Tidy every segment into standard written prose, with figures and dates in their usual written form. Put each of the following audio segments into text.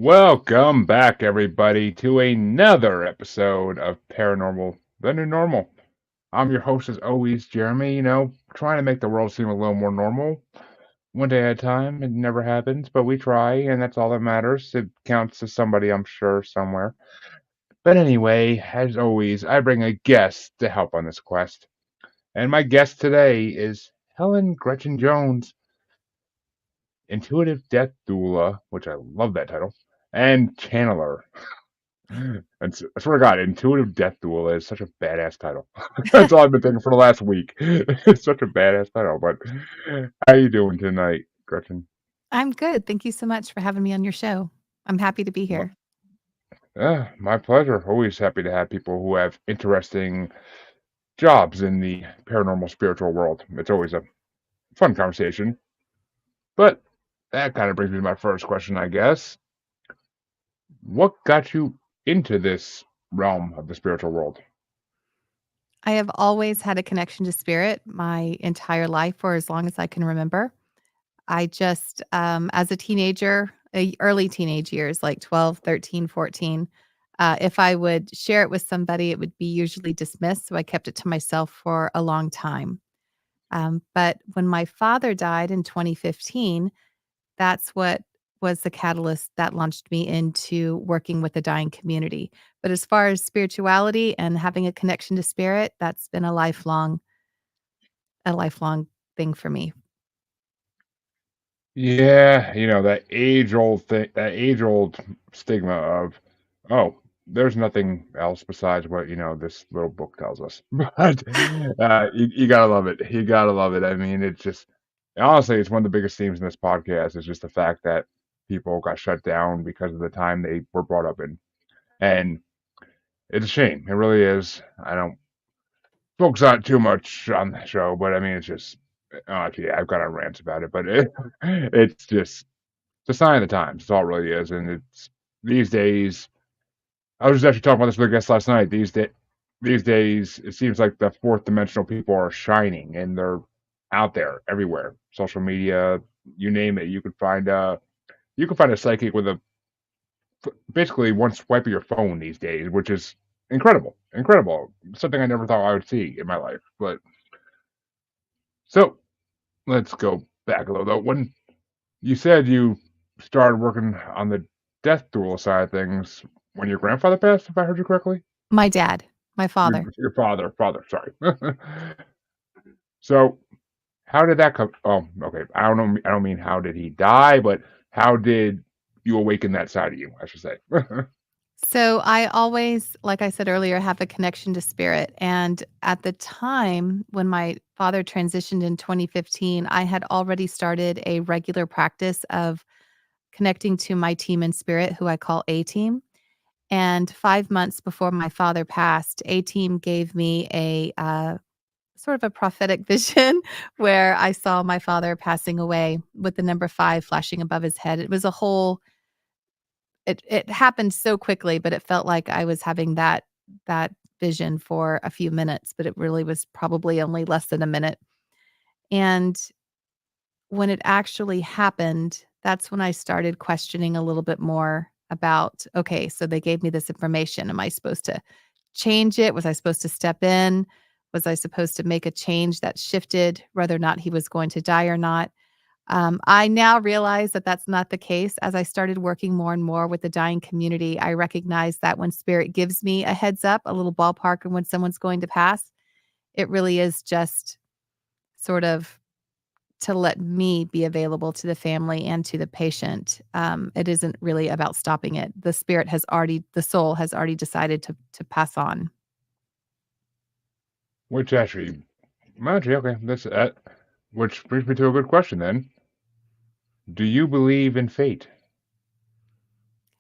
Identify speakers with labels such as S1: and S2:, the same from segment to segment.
S1: Welcome back, everybody, to another episode of Paranormal, the New Normal. I'm your host, as always, Jeremy. Trying to make the world seem a little more normal. One day at a time. It never happens, but we try, and that's all that matters. It counts to somebody, I'm sure, somewhere. But anyway, as always, I bring a guest to help on this quest. And my guest today is Helen Gretchen Jones, Intuitive Death Doula, which I love that title, and Channeler. And I swear to God, Intuitive Death Doula is such a badass title. That's all I've been thinking for the last week. It's such a badass title. But how you doing tonight, Gretchen?
S2: I'm good. Thank you so much for having me on your show. I'm happy to be
S1: My,
S2: here.
S1: my pleasure. Always happy to have people who have interesting jobs in the paranormal spiritual world. It's always a fun conversation. But that kind of brings me to my first question, I guess. What got you into this realm of the spiritual world?
S2: I have always had a connection to spirit my entire life for as long as I can remember. I just, as a teenager, early teenage years, like 12, 13, 14, if I would share it with somebody, it would be usually dismissed. So I kept it to myself for a long time. But when my father died in 2015, that's what was the catalyst that launched me into working with the dying community. But as far as spirituality and having a connection to spirit, that's been a lifelong thing for me.
S1: Yeah, that age-old thing, that age-old stigma of, oh, there's nothing else besides what, this little book tells us. But you gotta love it. You gotta love it. I mean, it's just, honestly, it's one of the biggest themes in this podcast is just the fact that people got shut down because of the time they were brought up in. And it's a shame. It really is. I don't focus on it too much on the show, but I mean, it's just, actually, I've got a rant about it, but it's just, it's a sign of the times. That's all it really is. And it's these days. I was just actually talking about this with a guest last night. These days, it seems like the fourth dimensional people are shining, and they're out there everywhere. Social media, you name it. You can find a psychic with basically one swipe of your phone these days, which is incredible. Incredible. Something I never thought I would see in my life. But so let's go back a little though. When you said you started working on the death duel side of things when your grandfather passed, if I heard you correctly.
S2: My dad, my
S1: Your
S2: father.
S1: your father, sorry. So how did that come? Oh, okay. I don't know. I don't mean how did he die, but how did you awaken that side of you? I should say.
S2: So I always, like I said earlier, have a connection to spirit. And at the time when my father transitioned in 2015, I had already started a regular practice of connecting to my team in spirit, who I call A Team. And 5 months before my father passed, A Team gave me a sort of a prophetic vision where I saw my father passing away with the number 5 flashing above his head. It was a whole it happened so quickly, but it felt like I was having that vision for a few minutes, but it really was probably only less than a minute. And when it actually happened, that's when I started questioning a little bit more about, okay, so they gave me this information. Am I supposed to change it? Was I supposed to step in? Was I supposed to make a change that shifted whether or not he was going to die or not? I now realize that that's not the case. As I started working more and more with the dying community, I recognize that when spirit gives me a heads up, a little ballpark, and when someone's going to pass, it really is just sort of to let me be available to the family and to the patient. It isn't really about stopping it. The soul has already decided to pass on.
S1: Which actually, okay. That's that. Which brings me to a good question then. Do you believe in fate?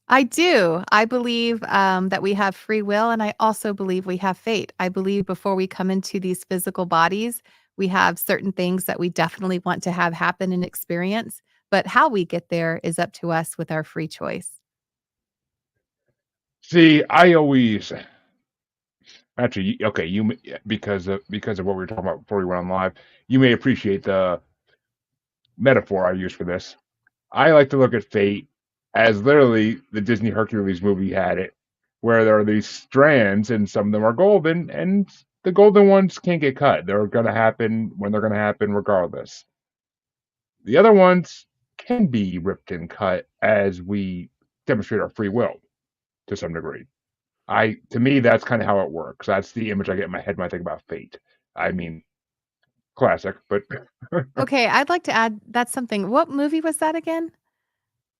S2: I do. I believe that we have free will, and I also believe we have fate. I believe before we come into these physical bodies, we have certain things that we definitely want to have happen and experience. But how we get there is up to us with our free choice.
S1: See, I always actually okay. Because of what we were talking about before we went on live, you may appreciate the metaphor I use for this. I like to look at fate as literally the Disney Hercules movie had it, where there are these strands and some of them are golden, and the golden ones can't get cut. They're going to happen when they're going to happen regardless. The other ones can be ripped and cut as we demonstrate our free will to some degree. To me, that's kind of how it works. That's the image I get in my head when I think about fate. I mean, classic, but
S2: Okay, I'd like to add that's something. What movie was that again?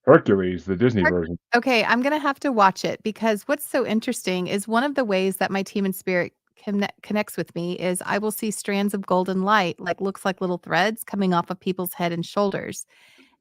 S1: Hercules, the Disney
S2: Herc
S1: version.
S2: Okay, I'm gonna have to watch it because what's so interesting is one of the ways that my team in spirit connects with me is I will see strands of golden light, like looks like little threads coming off of people's head and shoulders.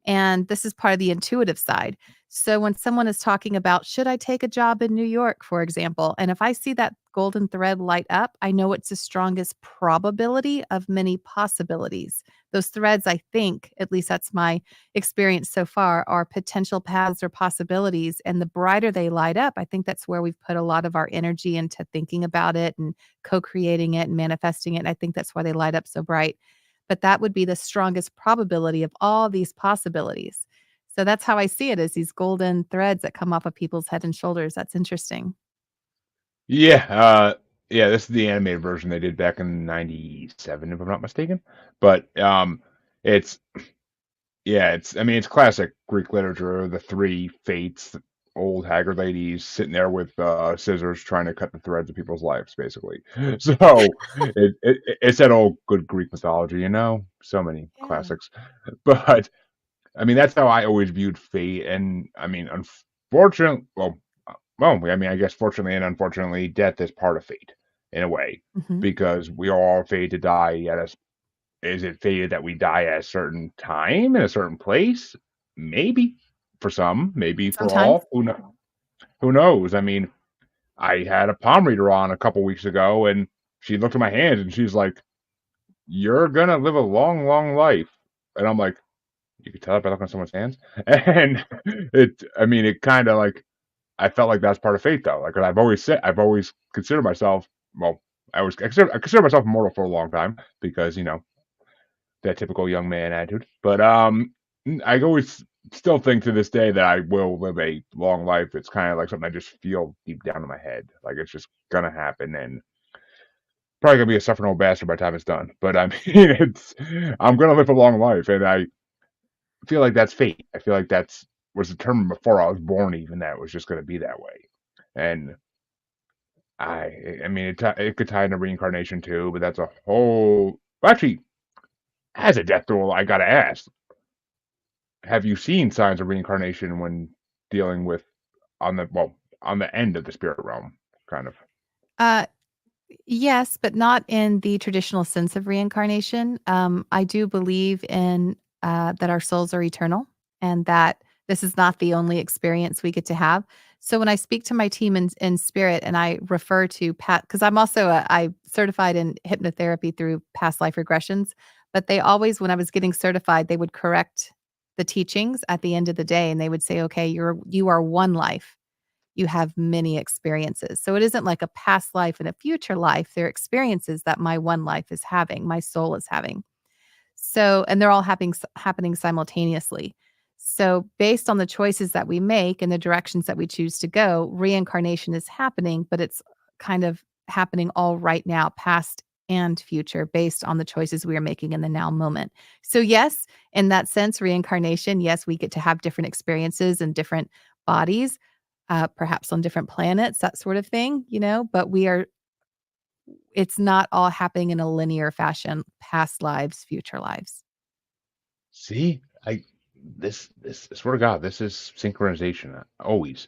S2: And this is part of the intuitive side. So when someone is talking about, should I take a job in New York, for example, and if I see that golden thread light up, I know it's the strongest probability of many possibilities. Those threads, I think, at least that's my experience so far, are potential paths or possibilities. And the brighter they light up, I think that's where we've put a lot of our energy into thinking about it and co creating it and manifesting it. And I think that's why they light up so bright, but that would be the strongest probability of all these possibilities. So that's how I see it, as these golden threads that come off of people's head and shoulders. That's interesting.
S1: Yeah, yeah, this is the animated version they did back in '97, if I'm not mistaken. But it's yeah, I mean, it's classic Greek literature. The three fates, old haggard ladies sitting there with scissors trying to cut the threads of people's lives, basically. So it's that old good Greek mythology, you know. So many
S2: Yeah.
S1: classics, but I mean, that's how I always viewed fate. And I mean, unfortunately, well, I mean, I guess fortunately and unfortunately, death is part of fate in a way,
S2: Mhm.
S1: because we are all fated to die at a. Is it fated that we die at a certain time in a certain place? Maybe for some, maybe for
S2: Sometimes.
S1: all. Who knows? I mean, I had a palm reader on a couple weeks ago, and she looked at my hands and she's like, "You're gonna live a long, long life," and I'm like, "You can tell that by looking at someone's hands." And I mean, it kind of like I felt like that's part of fate, though. Like I've always considered myself. Well, I consider myself immortal for a long time because that typical young man attitude. But I always still think to this day that I will live a long life. It's kind of like something I just feel deep down in my head, like it's just gonna happen, and probably gonna be a suffering old bastard by the time it's done. But I mean, it's I'm gonna live a long life, and I feel like that's fate. I feel like that's was determined before I was born, even that it was just gonna be that way, and I mean, it could tie into reincarnation too, but that's a whole. Well, actually, as a death doula, I gotta ask: have you seen signs of reincarnation when dealing with on the end of the spirit realm, kind of?
S2: Uh, yes, but not in the traditional sense of reincarnation. I do believe in that our souls are eternal and that this is not the only experience we get to have. So when I speak to my team in spirit and I refer to because I'm also I certified in hypnotherapy through past life regressions, but they always, when I was getting certified, they would correct the teachings at the end of the day and they would say, okay, you are one life, you have many experiences. So it isn't like a past life and a future life. They're experiences that my one life is having, my soul is having. So, and they're all happening simultaneously. So, based on the choices that we make and the directions that we choose to go, reincarnation is happening, but it's kind of happening all right now, past and future, based on the choices we are making in the now moment. So, yes, in that sense, reincarnation, yes, we get to have different experiences and different bodies, perhaps on different planets, that sort of thing, but it's not all happening in a linear fashion, past lives, future lives.
S1: See, I swear to God, this is synchronization always,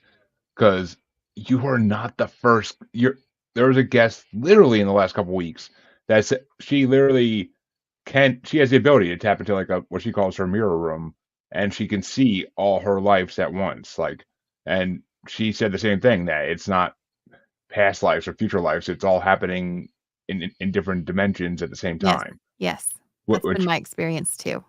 S1: because you are not the first. There was a guest literally in the last couple weeks that said she literally she has the ability to tap into like a what she calls her mirror room, and she can see all her lives at once, like, and she said the same thing, that it's not past lives or future lives, it's all happening in different dimensions at the same
S2: Yes,
S1: time.
S2: yes. That's been
S1: Which
S2: my experience too.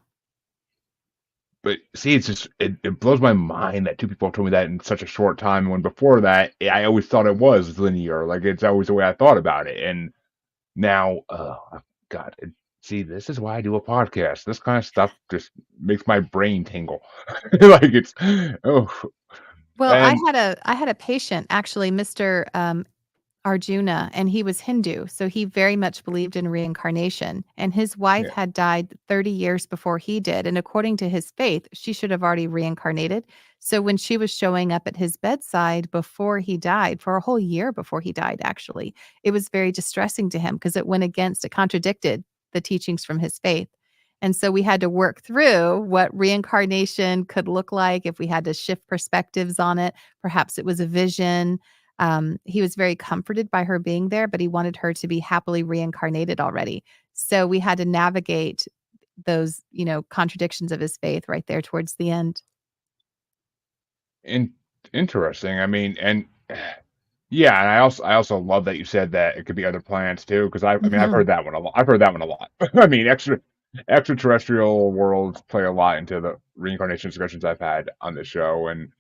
S1: but see, it's just it blows my mind that two people have told me that in such a short time, when before that I always thought it was linear, like it's always the way I thought about it. And now, God, see, this is why I do a podcast. This kind of stuff just makes my brain tingle. Like it's oh.
S2: Well,
S1: And
S2: I had a patient, actually, Mr. Arjuna, and he was Hindu, so he very much believed in reincarnation, and his wife
S1: yeah,
S2: had died 30 years before he did, and according to his faith, she should have already reincarnated. So when she was showing up at his bedside before he died, for a whole year before he died, actually, it was very distressing to him because it contradicted the teachings from his faith. And so we had to work through what reincarnation could look like if we had to shift perspectives on it. Perhaps it was a vision. He was very comforted by her being there, but he wanted her to be happily reincarnated already. So we had to navigate those, contradictions of his faith right there towards the end.
S1: in interesting. I mean, and yeah, and I also love that you said that it could be other planets too, because I mean I've heard
S2: Mhm.
S1: that one a lot. I've heard that one a lot. I mean, extraterrestrial worlds play a lot into the reincarnation discussions I've had on this show, and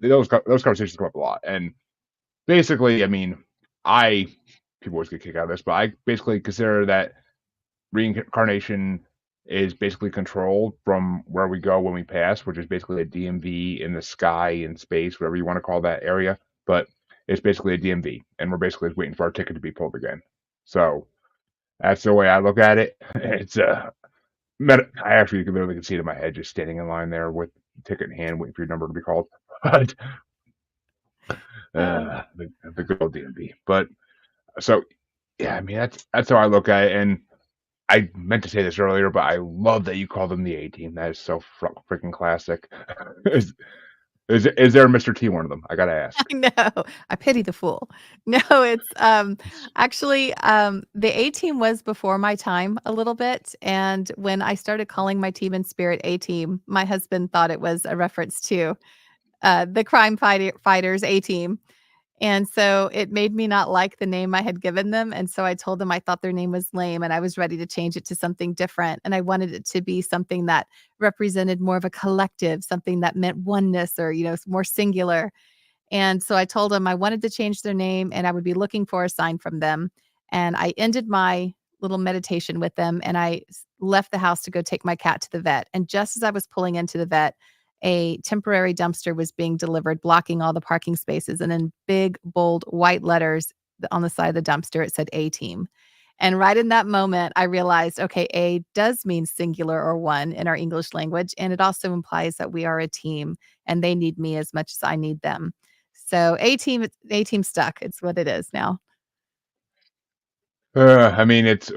S1: those conversations come up a lot. And basically, I mean, I people always get kicked out of this, but I basically consider that reincarnation is basically controlled from where we go when we pass, which is basically a DMV in the sky, in space, whatever you want to call that area. But it's basically a DMV, and we're basically waiting for our ticket to be pulled again. So that's the way I look at it. It's I actually literally can see it in my head, just standing in line there with the ticket in hand, waiting for your number to be called. But
S2: Oh.
S1: the good old DMV. But so yeah, I mean that's how I look at it. And I meant to say this earlier, but I love that you call them the A team. That is so freaking classic. is, is there a Mr. T one of them? I gotta ask.
S2: I know. I pity the fool. No, it's, actually, the A team was before my time a little bit, and when I started calling my team in spirit A team, my husband thought it was a reference to, the fighters A team. And so it made me not like the name I had given them, and so I told them I thought their name was lame and I was ready to change it to something different, and I wanted it to be something that represented more of a collective, something that meant oneness or, more singular. And so I told them I wanted to change their name and I would be looking for a sign from them. And I ended my little meditation with them and left the house to go take my cat to the vet. And just as I was pulling into the vet, a temporary dumpster was being delivered, blocking all the parking spaces. And in big, bold white letters on the side of the dumpster, it said A team. And right in that moment, I realized, okay, A does mean singular or one in our English language. And it also implies that we are a team and they need me as much as I need them. So A team stuck. It's what it is now.
S1: I mean, it's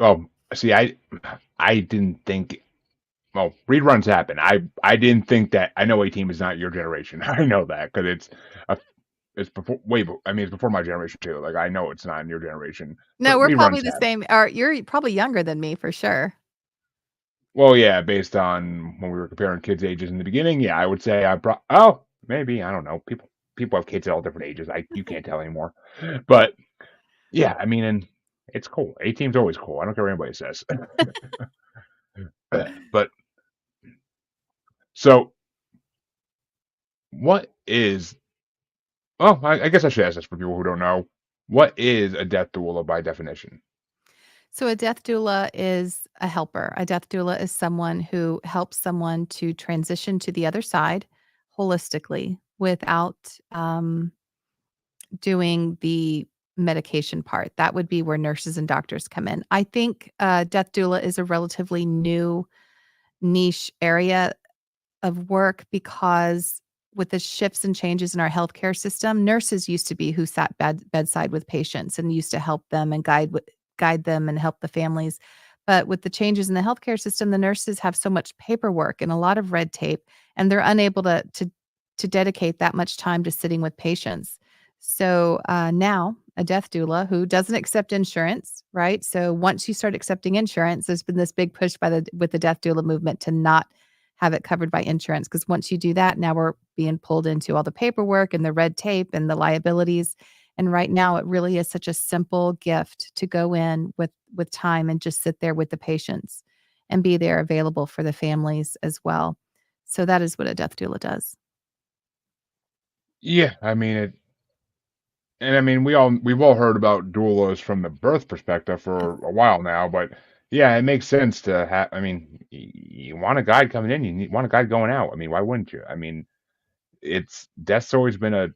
S1: see, I didn't think. Well, reruns happen. I didn't think that. I know A Team is not your generation. I know that because a it's before I mean, it's before my generation too. Like I know it's not in your generation,
S2: No,
S1: but
S2: we're probably
S1: reruns
S2: the
S1: happen.
S2: same or you're probably younger than me for sure.
S1: Well, yeah, based on when we were comparing kids' ages in the beginning, yeah, I would say oh, maybe, I don't know. People have kids at all different ages. You can't tell anymore. But yeah, I mean, and it's cool. A team's always cool. I don't care what anybody says. But so what is well, I guess I should ask this for people who don't know. What is a death doula by definition?
S2: So a death doula is a helper. A death doula is someone who helps someone to transition to the other side holistically without doing the medication part. That would be where nurses and doctors come in. I think death doula is a relatively new niche area of work because with the shifts and changes in our healthcare system, nurses used to be who sat bedside with patients and used to help them and guide them and help the families. But with the changes in the healthcare system, the nurses have so much paperwork and a lot of red tape, and they're unable to dedicate that much time to sitting with patients. So now a death doula who doesn't accept insurance, right? So once you start accepting insurance, there's been this big push with the death doula movement to not have it covered by insurance because once you do that, now we're being pulled into all the paperwork and the red tape and the liabilities. And right now, it really is such a simple gift to go in with time and just sit there with the patients and be there available for the families as well. So that is what a death doula does.
S1: Yeah, I mean it, and I mean we've all heard about doulas from the birth perspective
S2: Yes.
S1: for a while now, but yeah, it makes sense to have. I mean, you want a guide coming in, want a guide going out. I mean, why wouldn't you? I mean, it's death's always been a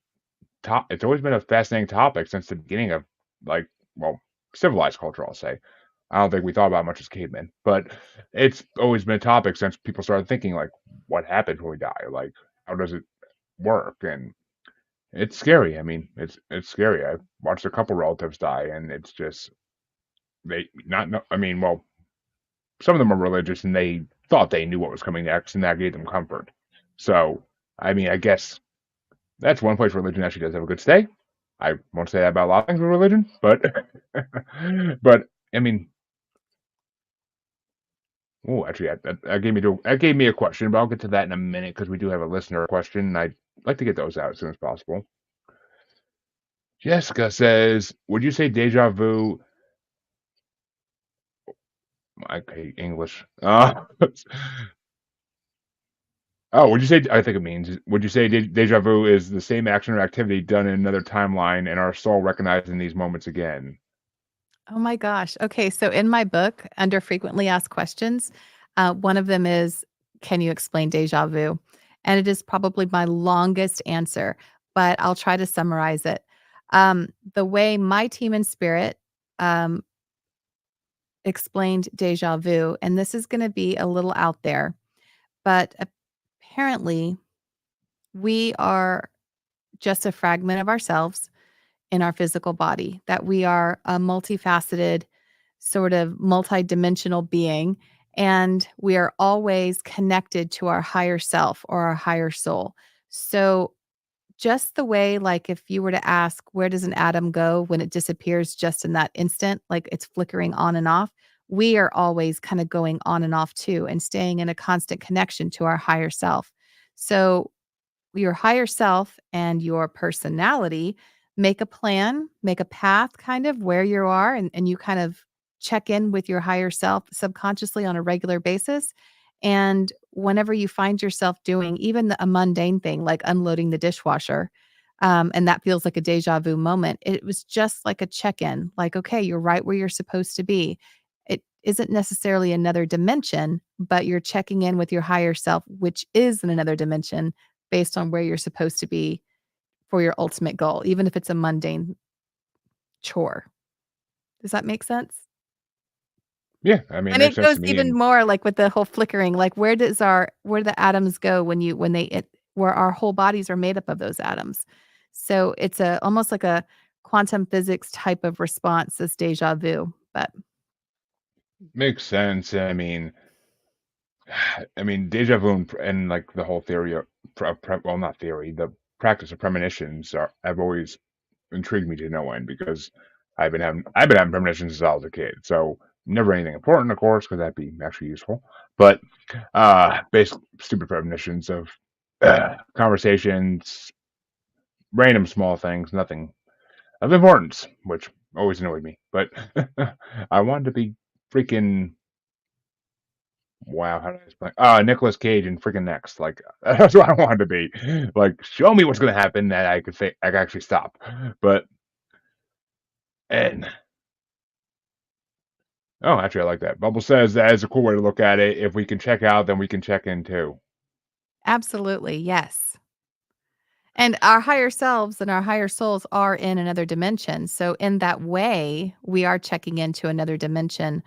S1: it's always been a fascinating topic since the beginning of, like, well, civilized culture, I'll say. I don't think we thought about it much as cavemen, but it's always been a topic since people started thinking, like, what happens when we die? Like, how does it work? And it's scary. I mean, it's scary. I've watched a couple relatives die, and it's just they not know. I mean, well, some of them are religious, and they thought they knew what was coming next, and that gave them comfort. So, I mean, I guess that's one place religion actually does have a good stay. I won't say that about a lot of things with religion, but but I mean, oh, actually, that gave me a question, but I'll get to that in a minute because we do have a listener question, and I'd like to get those out as soon as possible. Jessica says, "Would you say deja vu?" I hate English. Oh, would you say? I think it means. Would you say deja vu is the same action or activity done in another timeline, and our soul recognizing these moments again?
S2: Oh my gosh. Okay, so in my book, under frequently asked questions, one of them is, "Can you explain déjà vu?" And it is probably my longest answer, but I'll try to summarize it. The way my team in spirit um, explained déjà vu, and this is going to be a little out there, but apparently we are just a fragment of ourselves in our physical body, that we are a multifaceted, sort of multidimensional being, and we are always connected to our higher self or our higher soul. So, just the way, like, if you were to ask, where does an atom go when it disappears just in that instant, like it's flickering on and off, we are always kind of going on and off too and staying in a constant connection to our higher self. So, your higher self and your personality make a plan, make a path kind of where you are, and you kind of check in with your higher self subconsciously on a regular basis. And whenever you find yourself doing even a mundane thing like unloading the dishwasher, and that feels like a deja vu moment, it was just like a check in, like, okay, you're right where you're supposed to be. It isn't necessarily another dimension, but you're checking in with your higher self, which is in another dimension based on where you're supposed to be for your ultimate goal, even if it's a mundane chore. Does that make sense?
S1: Yeah, I mean, it
S2: And
S1: makes
S2: it
S1: sense
S2: goes
S1: to me.
S2: even
S1: And
S2: more like with the whole flickering, like where the atoms go when they where our whole bodies are made up of those atoms. So it's almost like a quantum physics type of response, this déjà vu. But
S1: makes sense. I mean, deja vu and like the whole theory of, well, not theory, the practice of premonitions have always intrigued me to no end because I've been having premonitions since I was a kid. So never anything important, of course, because that'd be actually useful. But basic stupid premonitions of conversations, random small things, nothing of importance, which always annoyed me. But I wanted to be freaking wow. How did I explain? Nicolas Cage and freaking next. Like that's what I wanted to be. Like show me what's gonna happen that I could think I could actually stop. But and oh, actually, I like that. Bubble says that is a cool way to look at it. If we can check out, then we can check in too.
S2: absolutely, yes. And our higher selves and our higher souls are in another dimension. So in that way, we are checking into another dimension.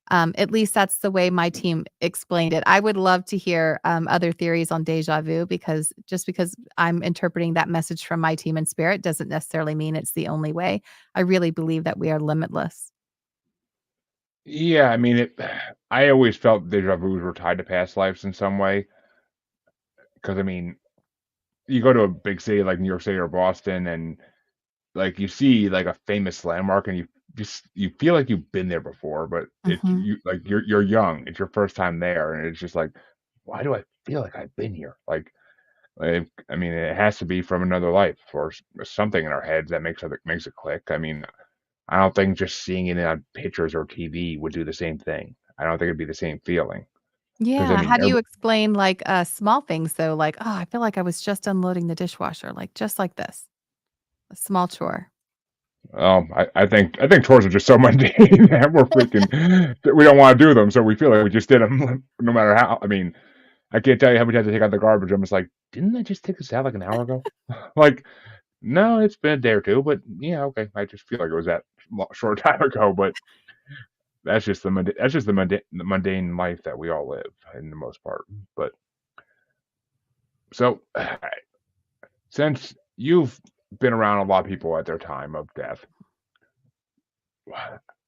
S2: At least that's the way my team explained it. I would love to hear other theories on deja vu because just because I'm interpreting that message from my team in spirit doesn't necessarily mean it's the only way. I really believe that we are limitless.
S1: Yeah, I mean, I always felt deja vu's were tied to past lives in some way. Because I mean, you go to a big city like New York City or Boston, and like you see like a famous landmark, and you feel like you've been there before, but
S2: Mhm.
S1: you're young. It's your first time there, and it's just like, why do I feel like I've been here? Like, I mean, it has to be from another life or something in our heads that makes it click. I mean, I don't think just seeing it on pictures or TV would do the same thing. I don't think it'd be the same feeling because I
S2: Yeah.
S1: mean,
S2: How do you explain like small things though? Like, oh, I feel like I was just unloading the dishwasher, like just like this, a small chore.
S1: I think chores are just so mundane that we don't want to do them, so we feel like we just did them no matter how. I mean, I can't tell you how many times I take out the garbage. I'm just like, didn't I just take this out like an hour ago? Like, no, it's been a day or two, but yeah, okay. I just feel like it was that short time ago, but that's just the mundane life that we all live in the most part. But so, since you've been around a lot of people at their time of death,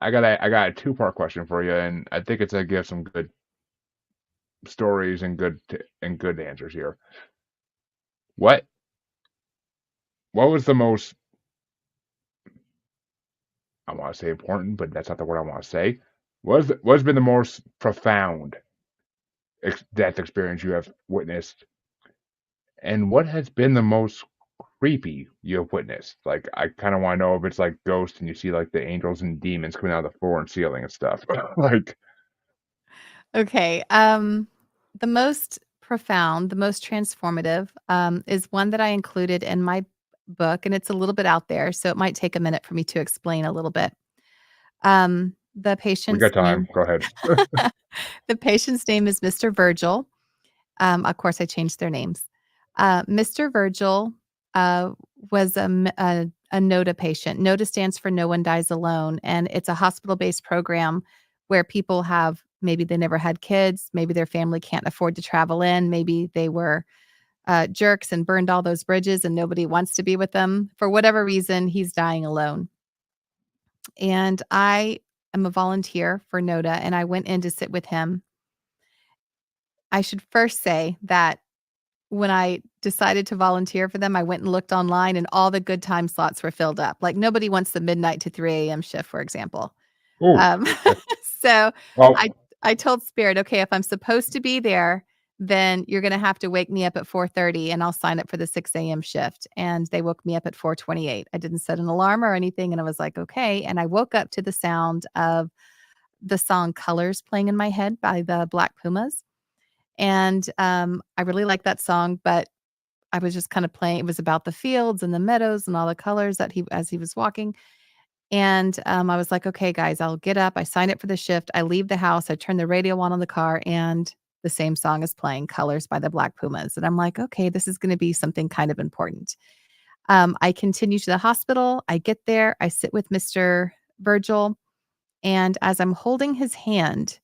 S1: I got a two-part question for you, and I think it's gonna give some good stories and good answers here. What what was the most, I want to say important, but that's not the word I want to say. What's been the most profound death experience you have witnessed, and what has been the most creepy you have witnessed? Like, I kind of want to know if it's like ghosts and you see like the angels and demons coming out of the floor and ceiling and stuff. Like,
S2: Okay. The most profound, the most transformative, is one that I included in my book, and it's a little bit out there, so it might take a minute for me to explain a little bit. The
S1: we
S2: patient's
S1: got time.
S2: name
S1: Go ahead.
S2: the patient's name is Mr. Virgil. Of course, I changed their names. Mr. Virgil uh, was a NODA patient. NODA stands for No One Dies Alone, and it's a hospital-based program where people have maybe they never had kids, maybe their family can't afford to travel in, maybe they were jerks and burned all those bridges and nobody wants to be with them. For whatever reason, he's dying alone. And I am a volunteer for NODA, and I went in to sit with him. I should first say that when I decided to volunteer for them, I went and looked online and all the good time slots were filled up. Like, nobody wants the midnight to 3 AM shift, for example.
S1: Oh,
S2: Um, so
S1: well,
S2: I told Spirit, "Okay, if I'm supposed to be there, then you're gonna have to wake me up at 4:30 and I'll sign up for the 6 AM shift." And they woke me up at 4:28. I didn't set an alarm or anything, and I was like, "Okay." And I woke up to the sound of the song Colors playing in my head by the Black Pumas. And, I really like that song, but I was just kinda playing it was about the fields and the meadows and all the colors that he as he was walking, and, I was like, "Okay, guys, I'll get up." I sign up for the shift, I leave the house, I turn the radio on the car, and the same song is playing, Colors by the Black Pumas, and I'm like, "Okay, this is gonna be something kind of important." I continue to the hospital, I get there, I sit with Mr. Virgil, and as I'm holding his hand,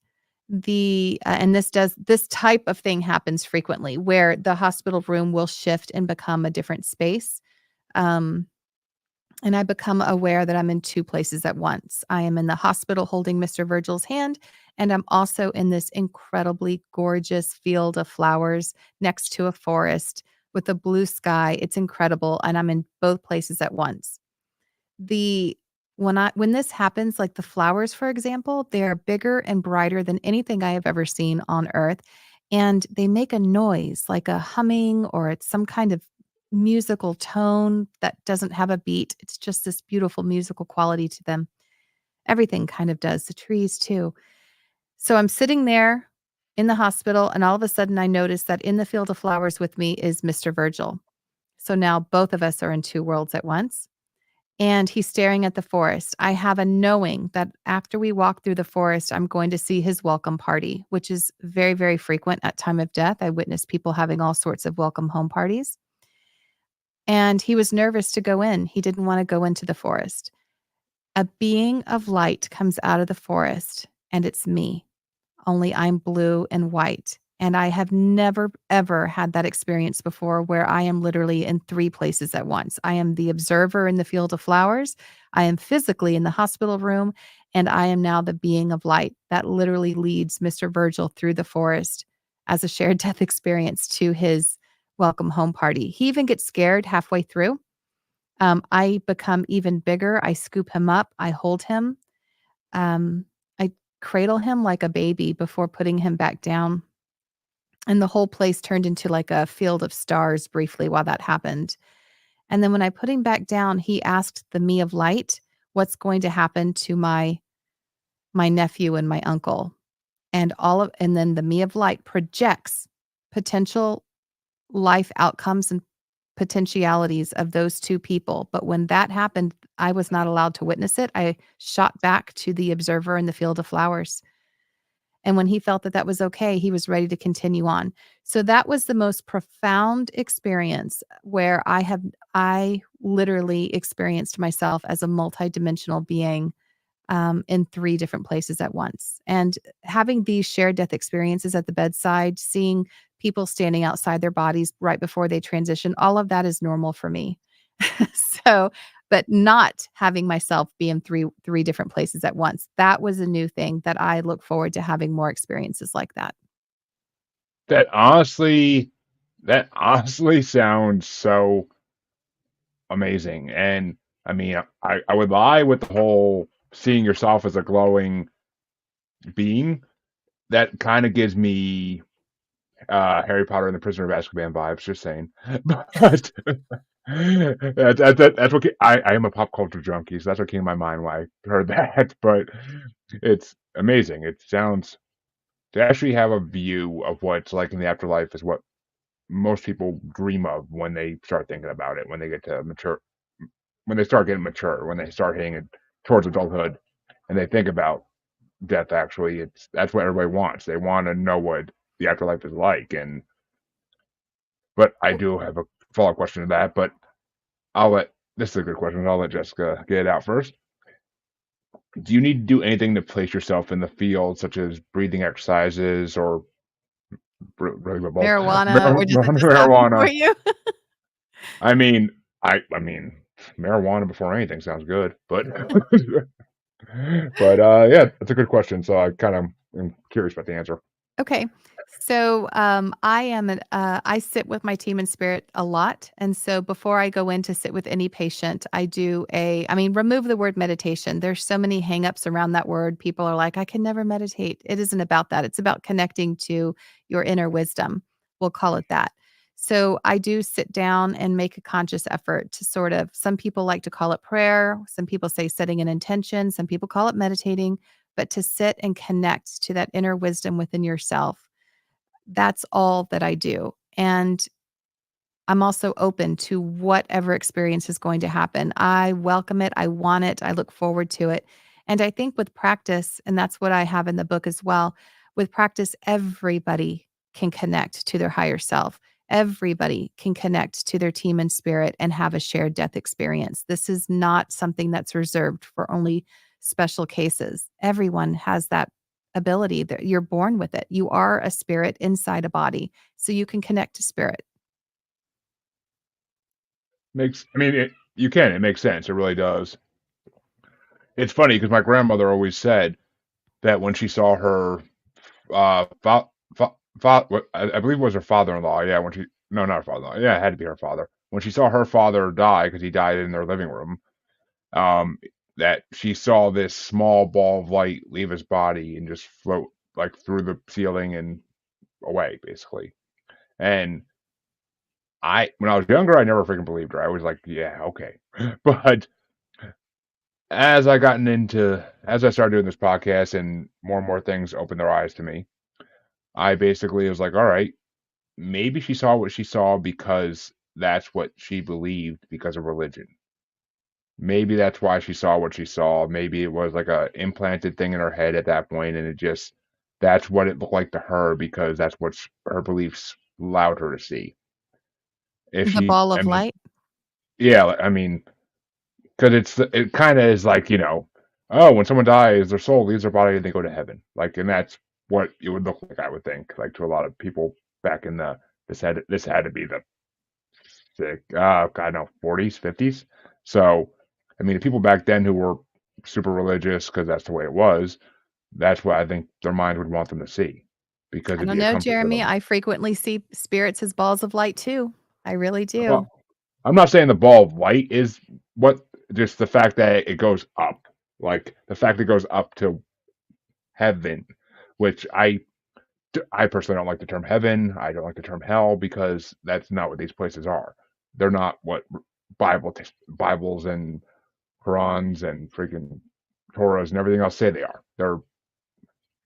S2: and this type of thing happens frequently where the hospital room will shift and become a different space. Um, and I become aware that I'm in 2 places at once. I am in the hospital holding Mr. Virgil's hand, and I'm also in this incredibly gorgeous field of flowers next to a forest with a blue sky. It's incredible, and I'm in both places at once. The when this happens, like the flowers, for example, they are bigger and brighter than anything I have ever seen on earth, and they make a noise like a humming or it's some kind of musical tone that doesn't have a beat. It's just this beautiful musical quality to them. Everything kind of does, the trees too. So I'm sitting there in the hospital, and all of a sudden I notice that in the field of flowers with me is Mr. Virgil. So now both of us are in 2 worlds at once and he's staring at the forest. I have a knowing that after we walk through the forest, I'm going to see his welcome party, which is very, very frequent at time of death. I witness people having all sorts of welcome home parties. And he was nervous to go in. He didn't want to go into the forest. A being of light comes out of the forest, and it's me. Only I'm blue and white. And I have never, ever had that experience before where I am literally in 3 places at once. I am the observer in the field of flowers. I am physically in the hospital room. And I am now the being of light that literally leads Mr. Virgil through the forest as a shared death experience to his welcome home party. He even gets scared halfway through. I become even bigger. I scoop him up. I hold him. I cradle him like a baby before putting him back down. And the whole place turned into like a field of stars briefly while that happened. And then when I put him back down, he asked the me of light, what's going to happen to my nephew and my uncle? And then the me of light projects potential life outcomes and potentialities of those 2 people. But when that happened, I was not allowed to witness it. I shot back to the observer in the field of flowers. And when he felt that that was okay, he was ready to continue on. So that was the most profound experience where I literally experienced myself as a multidimensional being in 3 different places at once. And having these shared death experiences at the bedside, seeing people standing outside their bodies right before they transition, all of that is normal for me. So, but not having myself be in three different places at once. That was a new thing that I look forward to having more experiences like that.
S1: That honestly that honestly sounds so amazing, and, I mean, I would lie with the whole seeing yourself as a glowing being. That kinda gives me, Harry Potter and the Prisoner of Azkaban vibes, just saying. But that's what I am a pop culture junkie, so that's what came to my mind when I heard that, but it's amazing. It sounds to actually have a view of what's like in the afterlife is what most people dream of when they start thinking about it, when they get to mature, when they start getting mature, when they start hitting it towards adulthood, and they think about death. Actually, it's that's what everybody wants. They want to know what the afterlife is like. And but I do have a follow up question to that. But I'll let this is a good question. I'll let Jessica get it out first. Do you need to do anything to place yourself in the field, such as breathing exercises or really both
S2: Marijuana, or does it just happen for
S1: marijuana?
S2: you?
S1: I mean, I mean, marijuana before anything sounds good, but but yeah, that's a good question. So I kind of am curious about the answer.
S2: Okay. So, I sit with my team in spirit a lot. And so before I go in to sit with any patient, I mean, remove the word meditation. There's so many hangups around that word. People are like, I can never meditate. It isn't about that. It's about connecting to your inner wisdom. We'll call it that. So I do sit down and make a conscious effort to sort of, some people like to call it prayer. Some people say setting an intention. Some people call it meditating, but to sit and connect to that inner wisdom within yourself. That's all that I do. And I'm also open to whatever experience is going to happen. I welcome it. I want it. I look forward to it. And I think with practice, and that's what I have in the book as well, with practice, everybody can connect to their higher self. Everybody can connect to their team and spirit and have a shared death experience. This is not something that's reserved for only special cases. Everyone has that ability that you're born with it. You are a spirit inside a body, so you can connect to spirit.
S1: I mean, you can. It makes sense. It really does. It's funny because my grandmother always said that when she saw her, I believe it was her father-in-law. Yeah, when she, no, not her father-in-law. Yeah, it had to be her father. When she saw her father die because he died in their living room, um, that she saw this small ball of light leave his body and just float like through the ceiling and away, basically. And when I was younger, I never freaking believed her. I was like, yeah, okay. But as I started doing this podcast and more things opened their eyes to me, I basically was like, all right, maybe she saw what she saw because that's what she believed because of religion. Maybe that's why she saw what she saw. Maybe it was like a implanted thing in her head at that point, and that's what it looked like to her because that's what her beliefs allowed her to see. If
S2: The
S1: she,
S2: ball
S1: I
S2: of
S1: mean,
S2: light.
S1: yeah, I mean, because it kind of is like, oh, when someone dies, their soul leaves their body and they go to heaven. Like, and that's what it would look like, I would think, like to a lot of people back in the this had to be the I know 40s, 50s. So, I mean, the people back then who were super religious because that's the way it was, that's what I think their mind would want them to see because
S2: I
S1: it'd
S2: don't
S1: be a
S2: know,
S1: comfort to
S2: Jeremy.
S1: them.
S2: I frequently see spirits as balls of light too. I really do.
S1: Well, I'm not saying the ball of light is what, just the fact that it goes up, like the fact that it goes up to heaven, which I personally don't like the term heaven. I don't like the term hell because that's not what these places are. They're not what Bibles and Qurans and freaking Torahs and everything else say they are. They're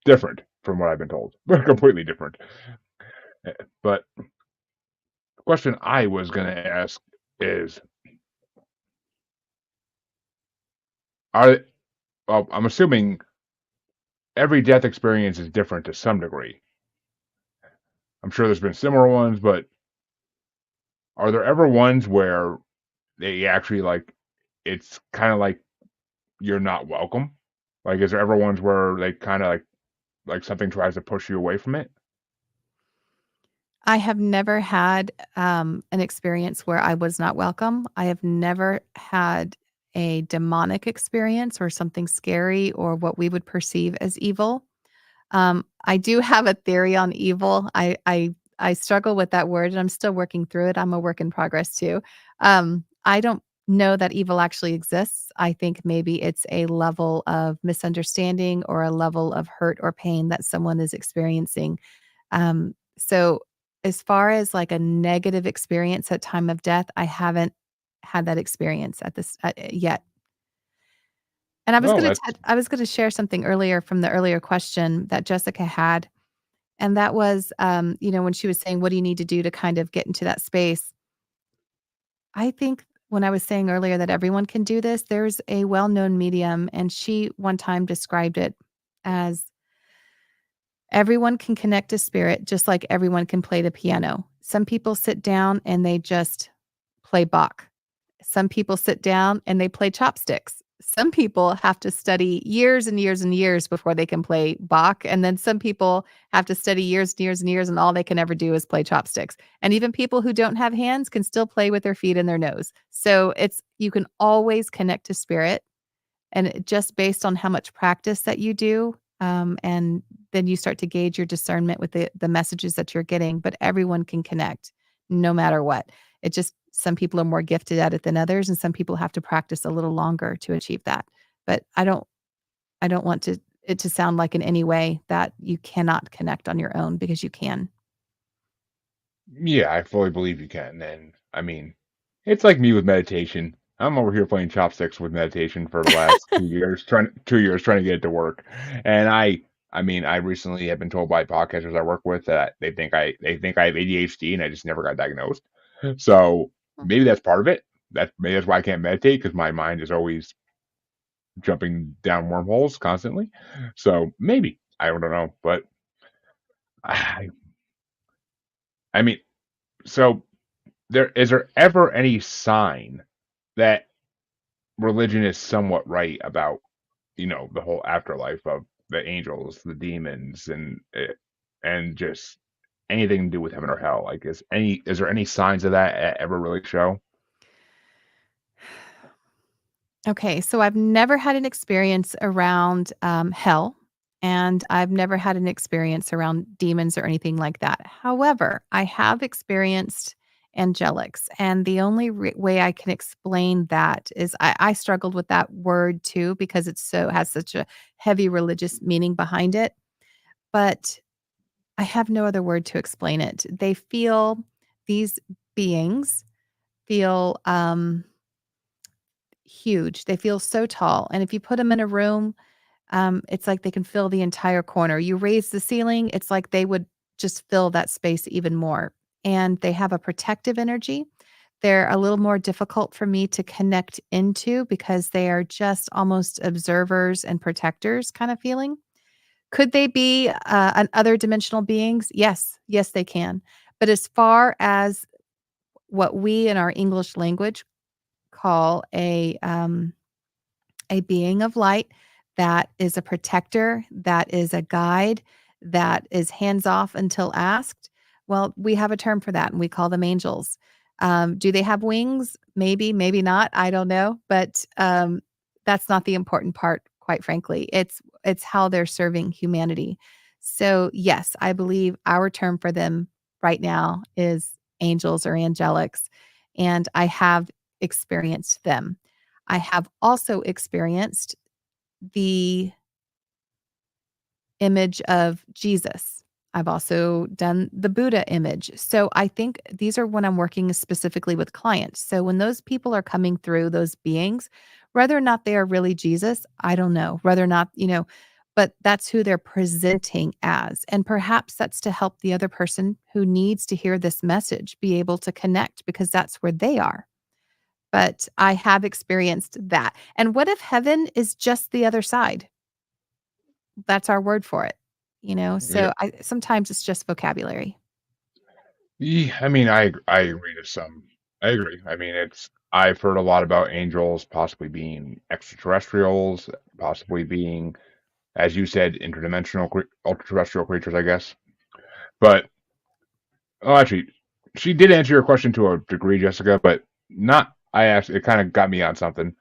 S1: different from what I've been told. They're completely different. But the question I was going to ask is, are well, I'm assuming every death experience is different to some degree. I'm sure there's been similar ones, but are there ever ones where they actually like it's kind of like you're not welcome? Like, is there ever ones where they kind of like something tries to push you away from it?
S2: I have never had, an experience where I was not welcome. I have never had a demonic experience or something scary or what we would perceive as evil. I do have a theory on evil. I struggle with that word, and I'm still working through it. I'm a work in progress too. I don't know that evil actually exists. I think maybe it's a level of misunderstanding or a level of hurt or pain that someone is experiencing. So as far as like a negative experience at time of death, I haven't had that experience at this yet. And
S1: Oh, that's
S2: I was gonna share something earlier from the earlier question that Jessica had, and that was, when she was saying, "What do you need to do to kind of get into that space?" I think when I was saying earlier that everyone can do this, there's a well-known medium, and she one time described it as everyone can connect to spirit just like everyone can play the piano. Some people sit down and they just play Bach. Some people sit down and they play chopsticks. Some people have to study years and years and years before they can play Bach. And then some people have to study years and years and years, and all they can ever do is play chopsticks. And even people who don't have hands can still play with their feet and their nose. So you can always connect to spirit, and just based on how much practice that you do, and then you start to gauge your discernment with the messages that you're getting, but everyone can connect no matter what. It just some people are more gifted at it than others, and some people have to practice a little longer to achieve that. But I don't want it to sound like in any way that you cannot connect on your own, because you can.
S1: yeah, I fully believe you can. And I mean, it's like me with meditation. I'm over here playing chopsticks with meditation for the last 2 years, 2 years trying to get it to work. And I mean, I recently have been told by podcasters I work with that they think I have ADHD and I just never got diagnosed. So maybe that's part of it. Maybe that's why I can't meditate because my mind is always jumping down wormholes constantly. So maybe I don't know, but I, I mean, so there ever any sign that religion is somewhat right about the whole afterlife of the angels, the demons, and just anything to do with heaven or hell? Like, is there any signs of that ever really show?
S2: Okay, so I've never had an experience around, hell, and I've never had an experience around demons or anything like that. However, I have experienced angelics, and the only way I can explain that is I struggled with that word too, because has such a heavy religious meaning behind it, but I have no other word to explain it. These beings feel, huge. They feel so tall, and if you put them in a room, it's like they can fill the entire corner. You raise the ceiling, it's like they would just fill that space even more, and they have a protective energy. They're a little more difficult for me to connect into because they are just almost observers and protectors kind of feeling. Could they be, an other dimensional beings? Yes. Yes, they can. But as far as what we in our English language call a being of light that is a protector, that is a guide, that is hands off until asked. Well, we have a term for that, and we call them angels. Do they have wings? Maybe, maybe not. I don't know, but that's not the important part, quite frankly. It's how they're serving humanity. So, yes, I believe our term for them right now is angels or angelics, and I have experienced them. I have also experienced the image of Jesus. I've also done the Buddha image. So I think these are when I'm working specifically with clients. So when those people are coming through, those beings, whether or not they are really Jesus, I don't know. Whether or not, but that's who they're presenting as. And perhaps that's to help the other person who needs to hear this message be able to connect, because that's where they are. But I have experienced that. And what if heaven is just the other side? that's our word for it, you know?
S1: Yeah.
S2: So I sometimes it's just vocabulary.
S1: Yeah, I mean, I agree to some. I agree. I mean, I've heard a lot about angels possibly being extraterrestrials, possibly being, as you said, interdimensional, ultra-terrestrial creatures, I guess. But oh, actually, she did answer your question to a degree, Jessica, but not. I actually, it kind of got me on something.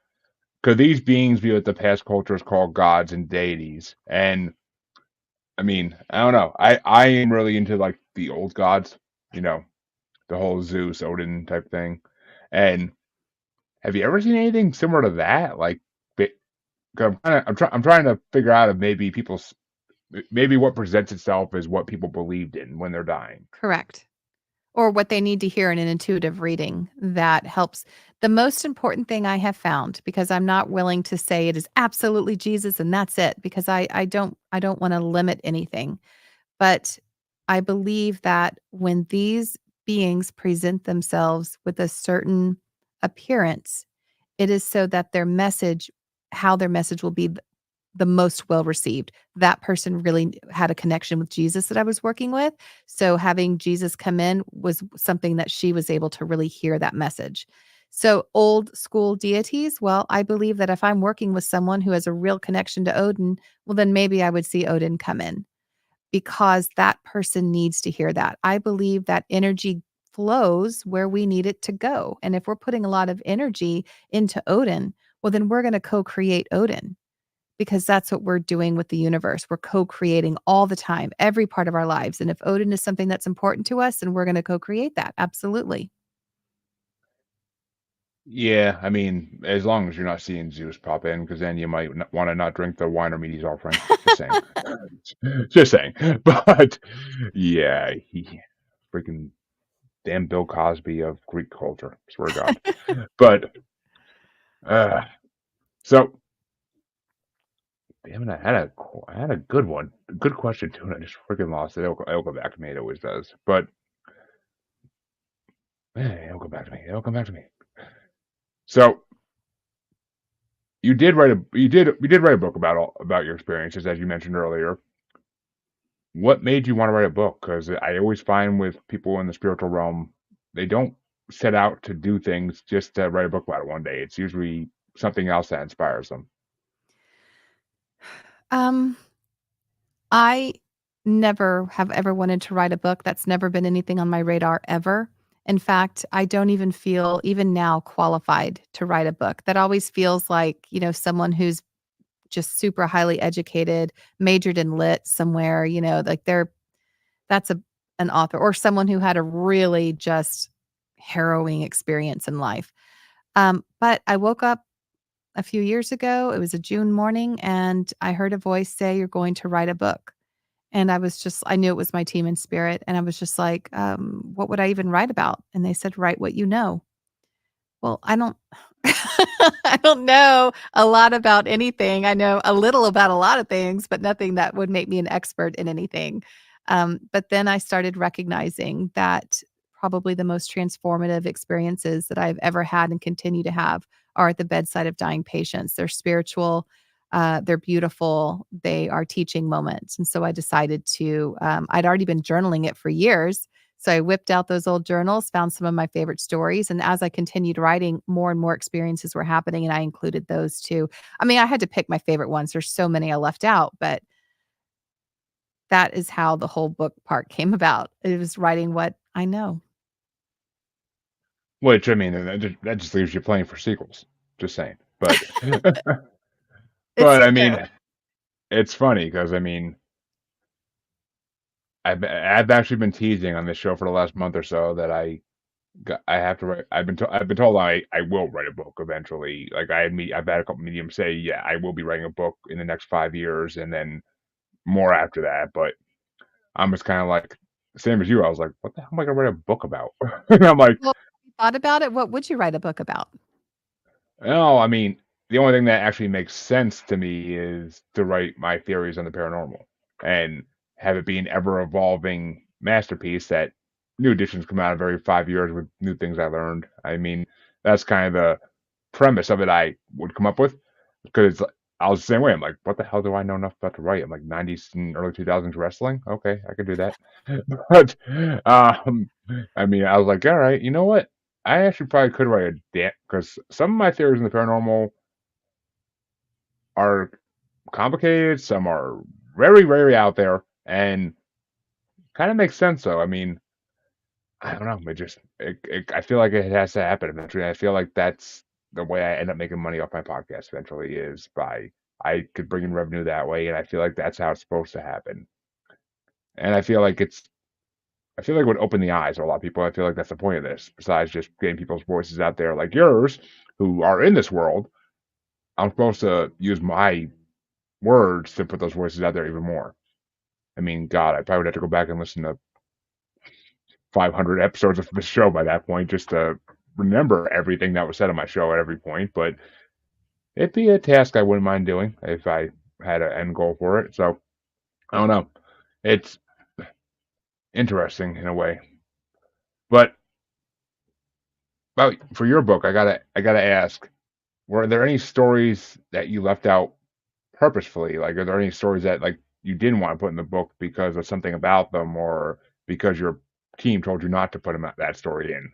S1: Could these beings be what the past cultures call gods and deities? And I mean, I don't know. I am really into like the old gods, you know, the whole Zeus, Odin type thing. And have you ever seen anything similar to that? Like, 'cause I'm trying to figure out if maybe maybe what presents itself is what people believed in when they're dying.
S2: Correct. Or what they need to hear in an intuitive reading that helps. The most important thing I have found, because I'm not willing to say it is absolutely Jesus and that's it, because I don't want to limit anything. But I believe that when these beings present themselves with a certain appearance, it is so that their message, how their message will be the most well received. That person really had a connection with Jesus that I was working with. So having Jesus come in was something that she was able to really hear that message. So old school deities, well, I believe that if I'm working with someone who has a real connection to Odin, well, then maybe I would see Odin come in because that person needs to hear that. I believe that energy flows where we need it to go. And if we're putting a lot of energy into Odin, well, then we're going to co create Odin because that's what we're doing with the universe. We're co-creating all the time, every part of our lives. And if Odin is something that's important to us, then we're going to co-create that. Absolutely.
S1: Yeah, I mean, as long as you're not seeing Zeus pop in, because then you might want to not drink the wine or meat he's offering. Just saying. Just saying. But yeah, he freaking damn Bill Cosby of Greek culture. Swear to God. But uh, so damn it, I had a good one, a good question too, and I just freaking lost it. It'll come back to me. It always does. But man, it'll come back to me. It'll come back to me. So you did write a book about your experiences, as you mentioned earlier. What made you want to write a book? Because I always find with people in the spiritual realm, they don't set out to do things just to write a book about it one day. It's usually something else that inspires them.
S2: Um, I never have ever wanted to write a book. That's never been anything on my radar ever. In fact, I don't even feel even now qualified to write a book. That always feels like, someone who's just super highly educated, majored in lit somewhere, like that's an author or someone who had a really just harrowing experience in life. But I woke up a few years ago. It was a June morning, and I heard a voice say, "You're going to write a book." And I knew it was my team in spirit. And I was just like, what would I even write about? And they said, write what you know. Well, I don't I don't know a lot about anything. I know a little about a lot of things, but nothing that would make me an expert in anything. But then I started recognizing that probably the most transformative experiences that I've ever had and continue to have are at the bedside of dying patients. They're spiritual, they're beautiful, they are teaching moments. And so I decided to, I'd already been journaling it for years, so I whipped out those old journals, found some of my favorite stories, and as I continued writing, more and more experiences were happening, and I included those too. I mean, I had to pick my favorite ones. There's so many I left out, but that is how the whole book part came about. It was writing what I know.
S1: Which I mean, that just leaves you playing for sequels. Just saying. But
S2: It's
S1: but I
S2: true.
S1: mean, it's funny because I mean, I've actually been teasing on this show for the last month or so that I have to write. I've been told I will write a book eventually. Like I've had a couple mediums say, yeah, I will be writing a book in the next 5 years, and then more after that. But I'm just kind of like same as you. I was like, what the hell am I gonna write a book about? And I'm like,
S2: Well, you thought about it? What would you write a book about?
S1: no, I mean, the only thing that actually makes sense to me is to write my theories on the paranormal and have it be an ever evolving masterpiece that new editions come out of every 5 years with new things I learned. I mean, that's kind of the premise of it I would come up with because I was the same way. I'm like, what the hell do I know enough about to write? I'm like 90s and early 2000s wrestling. Okay, I could do that. But I mean, I was like, all right, you know what? I actually probably could write a damn because some of my theories in the paranormal are complicated. Some are very, very out there, and kind of makes sense though. I mean, I don't know. I feel like it has to happen eventually. I feel like that's the way I end up making money off my podcast eventually is by I could bring in revenue that way, and I feel like that's how it's supposed to happen. And I feel like it would open the eyes of a lot of people. I feel like that's the point of this. Besides just getting people's voices out there like yours, who are in this world, I'm supposed to use my words to put those voices out there even more. I mean, God, I probably would have to go back and listen to 500 episodes of the show by that point just to remember everything that was said on my show at every point. But it'd be a task I wouldn't mind doing if I had an end goal for it. So I don't know. It's interesting in a way. But for your book, I gotta ask: were there any stories that you left out purposefully? Like, are there any stories that like you didn't want to put in the book because of something about them, or because your team told you not to put that story in?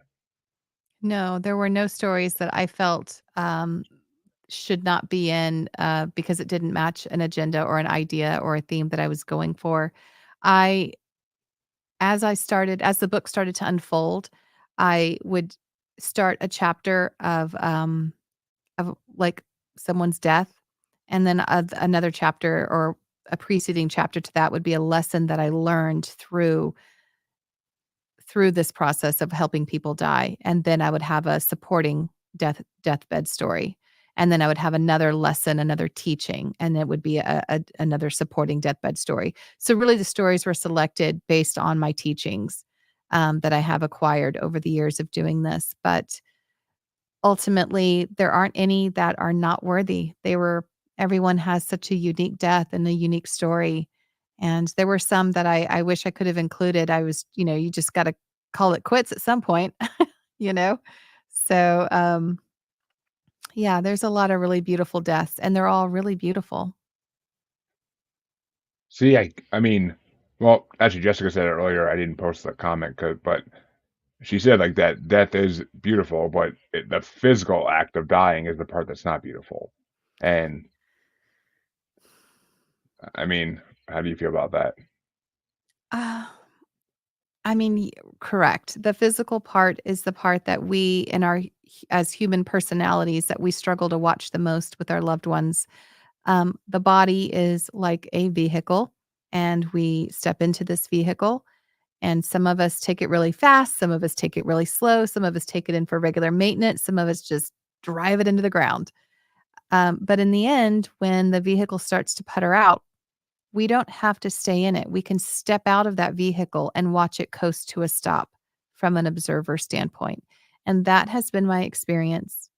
S2: No, there were no stories that I felt, should not be in, because it didn't match an agenda or an idea or a theme that I was going for. I as the book started to unfold, I would start a chapter of, like, someone's death, and then another chapter or a preceding chapter to that would be a lesson that I learned through this process of helping people die, and then I would have a supporting deathbed story, and then I would have another lesson, another teaching, and it would be another supporting deathbed story. So, really, the stories were selected based on my teachings, that I have acquired over the years of doing this, but ultimately, there aren't any that are not worthy. Everyone has such a unique death and a unique story, and there were some that I wish I could have included. You just gotta call it quits at some point, you know? So, yeah, there's a lot of really beautiful deaths, and they're all really beautiful.
S1: See, I mean, well, actually, Jessica said it earlier. I didn't post the comment, but she said like that death is beautiful, but the physical act of dying is the part that's not beautiful. And I mean, how do you feel about that?
S2: Uh, I mean, correct. The physical part is the part that we in our as human personalities that we struggle to watch the most with our loved ones. The body is like a vehicle, and we step into this vehicle, and some of us take it really fast, some of us take it really slow, some of us take it in for regular maintenance, some of us just drive it into the ground. But in the end, when the vehicle starts to putter out, we don't have to stay in it. We can step out of that vehicle and watch it coast to a stop from an observer standpoint. And that has been my experience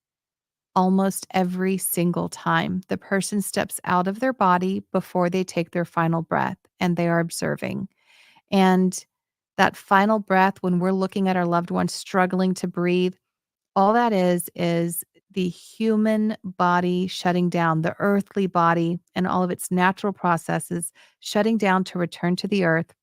S2: almost every single time. The person steps out of their body before they take their final breath and they are observing. And that final breath, when we're looking at our loved one struggling to breathe, all that is the human body shutting down, the earthly body and all of its natural processes shutting down to return to the earth.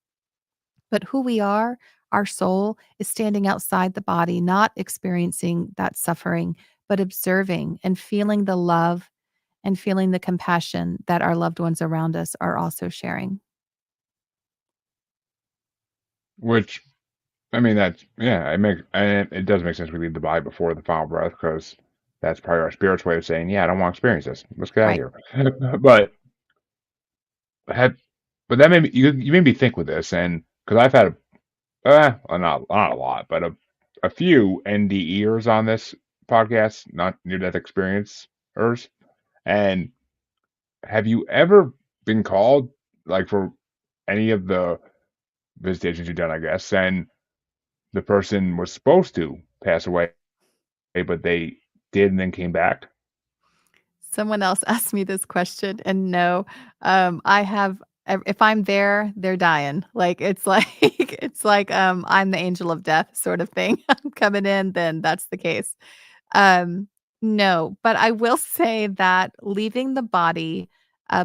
S2: But who we are, our soul, is standing outside the body, not experiencing that suffering, but observing and feeling the love and feeling the compassion that our loved ones around us are also sharing.
S1: Which I mean, and it does make sense. We leave the body before the final breath because that's probably our spirit's way of saying, yeah, I don't want to experience this. Let's get out of
S2: Right.
S1: here. Had, but that made me you made me think with this, and because I've had well, not a lot, but a few NDEers on this podcast, not near death experiencers. And have you ever been called like for any of the visitations you've done, I guess, and the person was supposed to pass away, but they did and then came back?
S2: Someone else asked me this question, and no, I have if I'm there, they're dying. Like, it's like it's like, I'm the angel of death sort of thing. I'm coming in, then that's the case. Um, No, but I will say that leaving the body,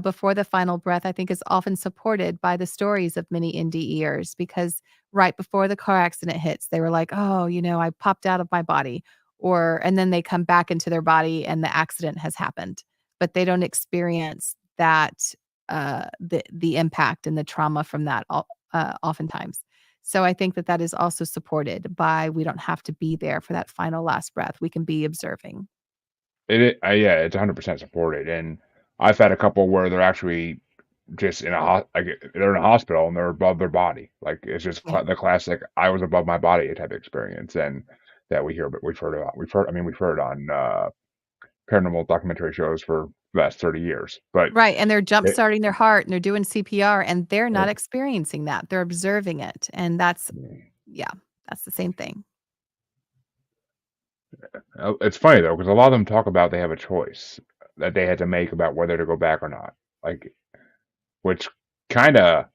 S2: before the final breath, I think is often supported by the stories of many NDEers because right before the car accident hits, they were like, "Oh, I popped out of my body," and then they come back into their body and the accident has happened, but they don't experience that, the impact and the trauma from that oftentimes. So I think that that is also supported by we don't have to be there for that final last breath. We can be observing.
S1: Yeah, it's 100% supported, and I've had a couple where they're actually just in a like, they're in a hospital and they're above their body. Like, it's just
S2: Yeah.
S1: the classic "I was above my body" type of experience, and that we've heard about. We've heard on, paranormal documentary shows for the last 30 years, but
S2: Right, and they're jump
S1: it
S2: starting their heart and they're doing CPR and they're not experiencing that. They're observing it, and that's yeah, that's the same thing.
S1: it's funny though, because a lot of them talk about they have a choice that they had to make about whether to go back or not, like, which kinda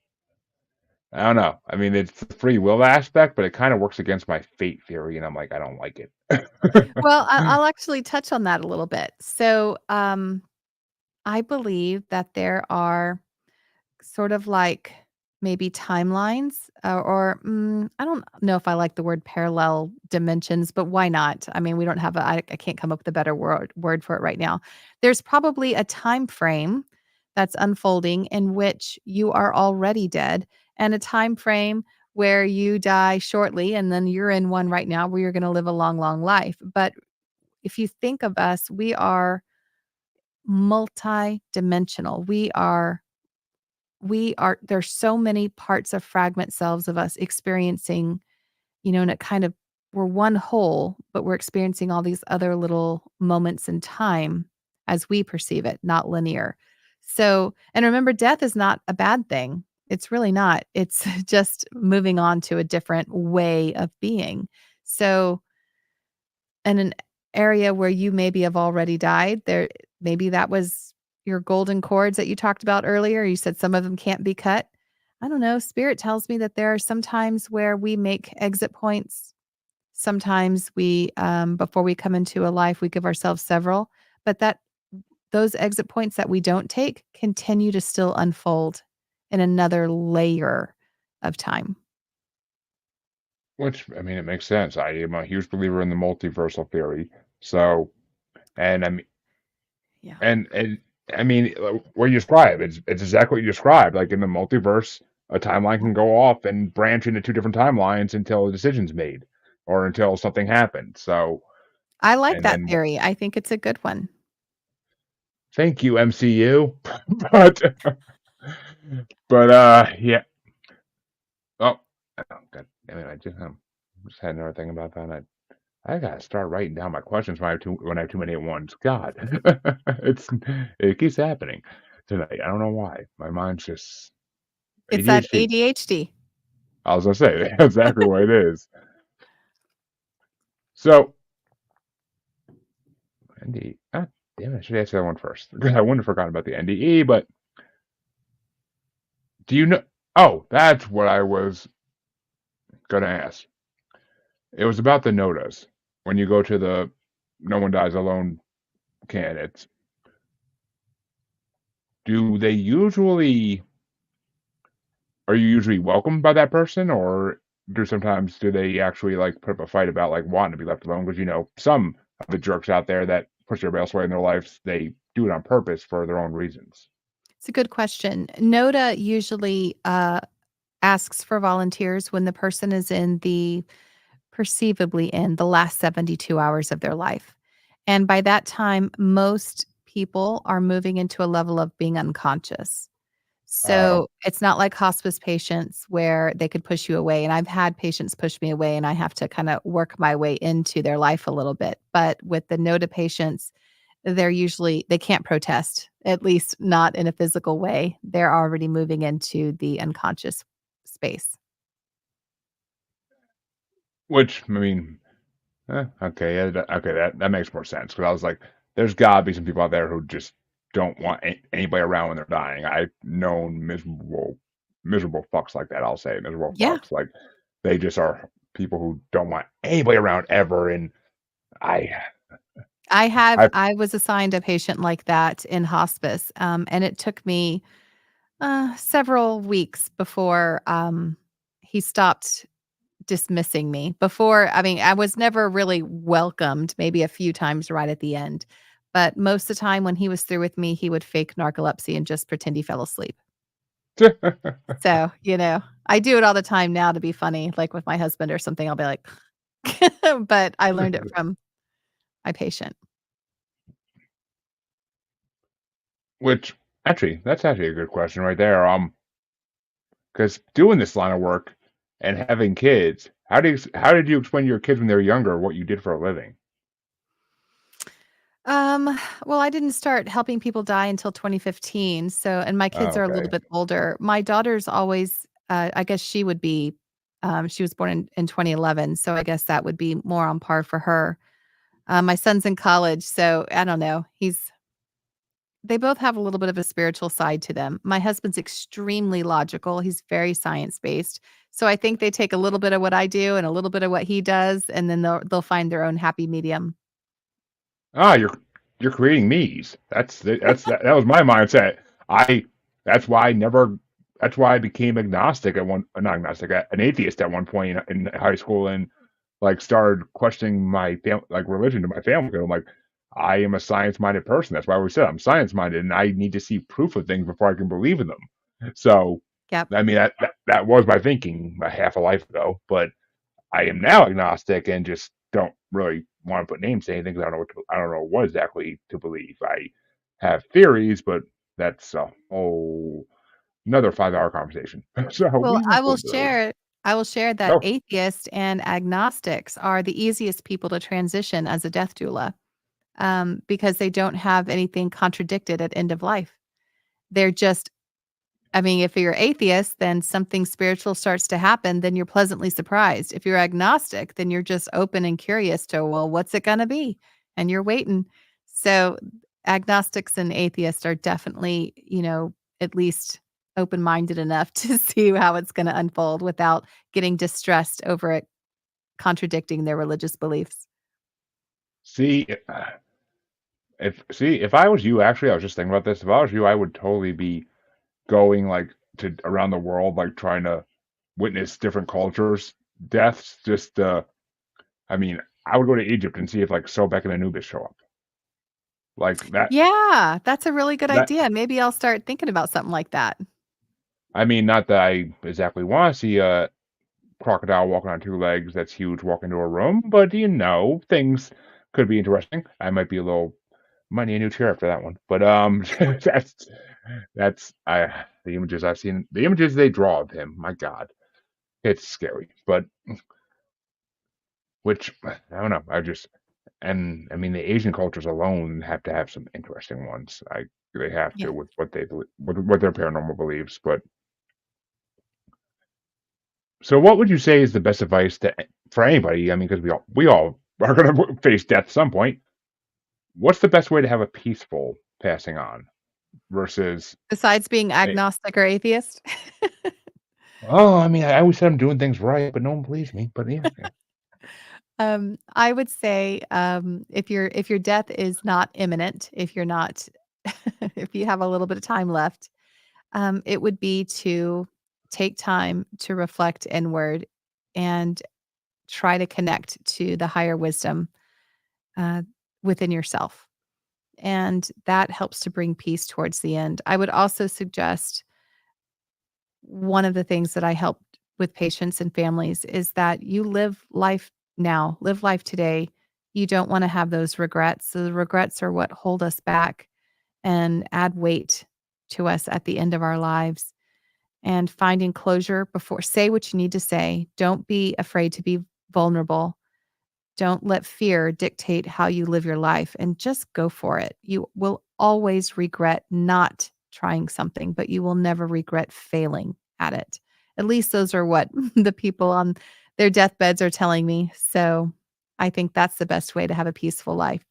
S1: I don't know. I mean, it's the free will aspect, but it kinda works against my fate theory, and I'm like, "I don't like it."
S2: Well, I'll actually touch on that a little bit. So, I believe that there are sort of like maybe timelines, I don't know if I like the word parallel dimensions, but why not? I mean, we don't have I can't come up with a better word for it right now. There's probably a time frame that's unfolding in which you are already dead and a time frame where you die shortly and then you're in one right now where you're going to live a long, long life. But if you think of us, we are multi-dimensional. We are there's so many parts of fragment selves of us experiencing, and it kind of we're one whole, but we're experiencing all these other little moments in time as we perceive it, not linear. So, and remember, death is not a bad thing. It's really not. It's just moving on to a different way of being. So, in an area where you maybe have already died, maybe that was your golden cords that you talked about earlier. You said some of them can't be cut. I don't know. Spirit tells me that there are some times where we make exit points. Sometimes before we come into a life, we give ourselves several, but those exit points that we don't take continue to still unfold in another layer of time.
S1: Which, I mean, it makes sense. I am a huge believer in the multiversal theory. So, and I mean,
S2: Yeah.
S1: and I mean, what you describe, it's exactly what you described. Like in the multiverse, a timeline can go off and branch into two different timelines until a decision's made, or until something happens. So,
S2: I like
S1: and
S2: that
S1: then
S2: theory. I think it's a good one.
S1: thank you, MCU. but, yeah. Oh, oh, God damn it! Just had another thing about that. I gotta start writing down my questions when I have too many at once. God, it keeps happening tonight. I don't know why. My mind's just
S2: It's that
S1: ADHD.
S2: ADHD.
S1: I was gonna say that's exactly what it is. So, NDE. Ah, damn it! I should answer that one first. I wouldn't have forgotten about the NDE, but do you know? Oh, that's what I was gonna ask. It was about the notas when you go to the "No One Dies Alone" candidates. Do they usually Are you usually welcomed by that person, or do they actually, like, put up a fight about, like, wanting to be left alone? Because some of the jerks out there that push everybody else away in their lives, they do it on purpose for their own reasons.
S2: It's a good question. NODA usually asks for volunteers when the person is perceivably in the last 72 hours of their life. And by that time, most people are moving into a level of being unconscious.
S1: Oh,
S2: So it's not like hospice patients where they could push you away. And I've had patients push me away and I have to kind of work my way into their life a little bit. But with the NODA patients, they can't protest, at least not in a physical way. They're already moving into the unconscious space.
S1: which, I mean, okay, yeah, okay, that makes more sense. Because I was like, there's gotta be some people out there who just don't want anybody around when they're dying. I've known miserable fucks like that, I'll say, miserable
S2: Yeah.
S1: fucks, like, they just are people who don't want anybody around ever, and I I
S2: I was assigned a patient like that in hospice, and it took me, several weeks before, he stopped dismissing me. Before I mean, I was never really welcomed, maybe a few times right at the end, but most of the time when he was through with me, he would fake narcolepsy and just pretend he fell asleep. So, I do it all the time now to be funny, like with my husband or something, I'll be like, but I learned it from my patient.
S1: which actually, that's actually a good question right there. Because doing this line of work and having kids, how did you explain to your kids when they were younger what you did for a living?
S2: Um, well, I didn't start helping people die until 2015, so and my kids
S1: Oh,
S2: are a little
S1: okay.
S2: bit older. My daughter's always, I guess she would be, she was born in 2011, so I guess that would be more on par for her. My son's in college, so I don't know. They both have a little bit of a spiritual side to them. My husband's extremely logical. He's very science-based. So I think they take a little bit of what I do and a little bit of what he does, and then they'll find their own happy medium.
S1: Ah, you're creating me's. That was my mindset. I that's why I never that's why I became agnostic at one not agnostic, an atheist at one point in high school and like started questioning my like religion to my family. 'Cause I'm like, I am a science-minded person. That's why I always said I'm science-minded and I need to see proof of things before I can believe in them. So
S2: Yep.
S1: I mean that was my thinking a half a life ago, but I am now agnostic and just don't really want to put names to anything because I don't know what exactly to believe. I have theories, but that's a whole another 5 hour conversation. So
S2: Well,
S1: we won't go into those.
S2: I will share that
S1: Oh,
S2: atheists and agnostics are the easiest people to transition as a death doula, because they don't have anything contradicted at end of life. They're just I mean, if you're atheist, then something spiritual starts to happen, then you're pleasantly surprised. If you're agnostic, then you're just open and curious to, well, what's it going to be? And you're waiting. So, agnostics and atheists are definitely, at least open minded enough to see how it's going to unfold without getting distressed over it contradicting their religious beliefs.
S1: see, if I was you, actually, I was just thinking about this. If I was you, I would totally be going like to around the world, like trying to witness different cultures' deaths. Just, I mean, I would go to Egypt and see if like Sobek and Anubis show up. Like
S2: Yeah, that's a really good
S1: that
S2: idea. Maybe I'll start thinking about something like that.
S1: I mean, not that I exactly want to see a crocodile walking on 2 legs that's huge walk into a room, but things could be interesting. I might be a little might need a new chair after that one. But that's that's I the images I've seen, the images they draw of him. My God, it's scary. But which I don't know. And I mean the Asian cultures alone have to have some interesting ones. They have
S2: Yeah.
S1: to with what they believe, with their paranormal beliefs. But so, what would you say is the best advice for anybody? I mean, because we all are going to face death at some point. What's the best way to have a peaceful passing on versus?
S2: Besides being
S1: a-
S2: agnostic or atheist?
S1: Oh, I mean, I always said I'm doing things right, but no one believes me. But yeah, yeah.
S2: I would say, if your death is not imminent, if you're not if you have a little bit of time left, it would be to take time to reflect inward and try to connect to the higher wisdom, uh, within yourself, and that helps to bring peace towards the end. I would also suggest one of the things that I help with patients and families is that you live life now, live life today. You don't want to have those regrets. So the regrets are what hold us back and add weight to us at the end of our lives. And finding closure before, say what you need to say. Don't be afraid to be vulnerable. Don't let fear dictate how you live your life and just go for it. You will always regret not trying something, but you will never regret failing at it. At least those are what the people on their deathbeds are telling me. So I think that's the best way to have a peaceful life.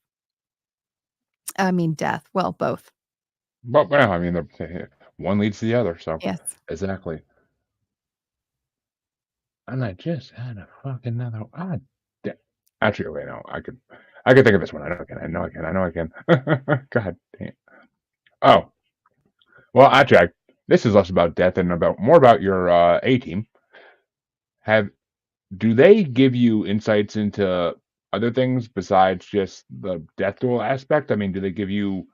S2: I mean, death. Well, both.
S1: But well, I mean, one leads to the other. So
S2: Yes.
S1: exactly. And I just had a fucking another. Actually, wait, no, I could. I can think of this one. I know I can. I know I can. I know I can. God damn. Oh, well, actually, this is less about death and about more about your A team. Have Do they give you insights into other things besides just the death duel aspect? I mean, do they give you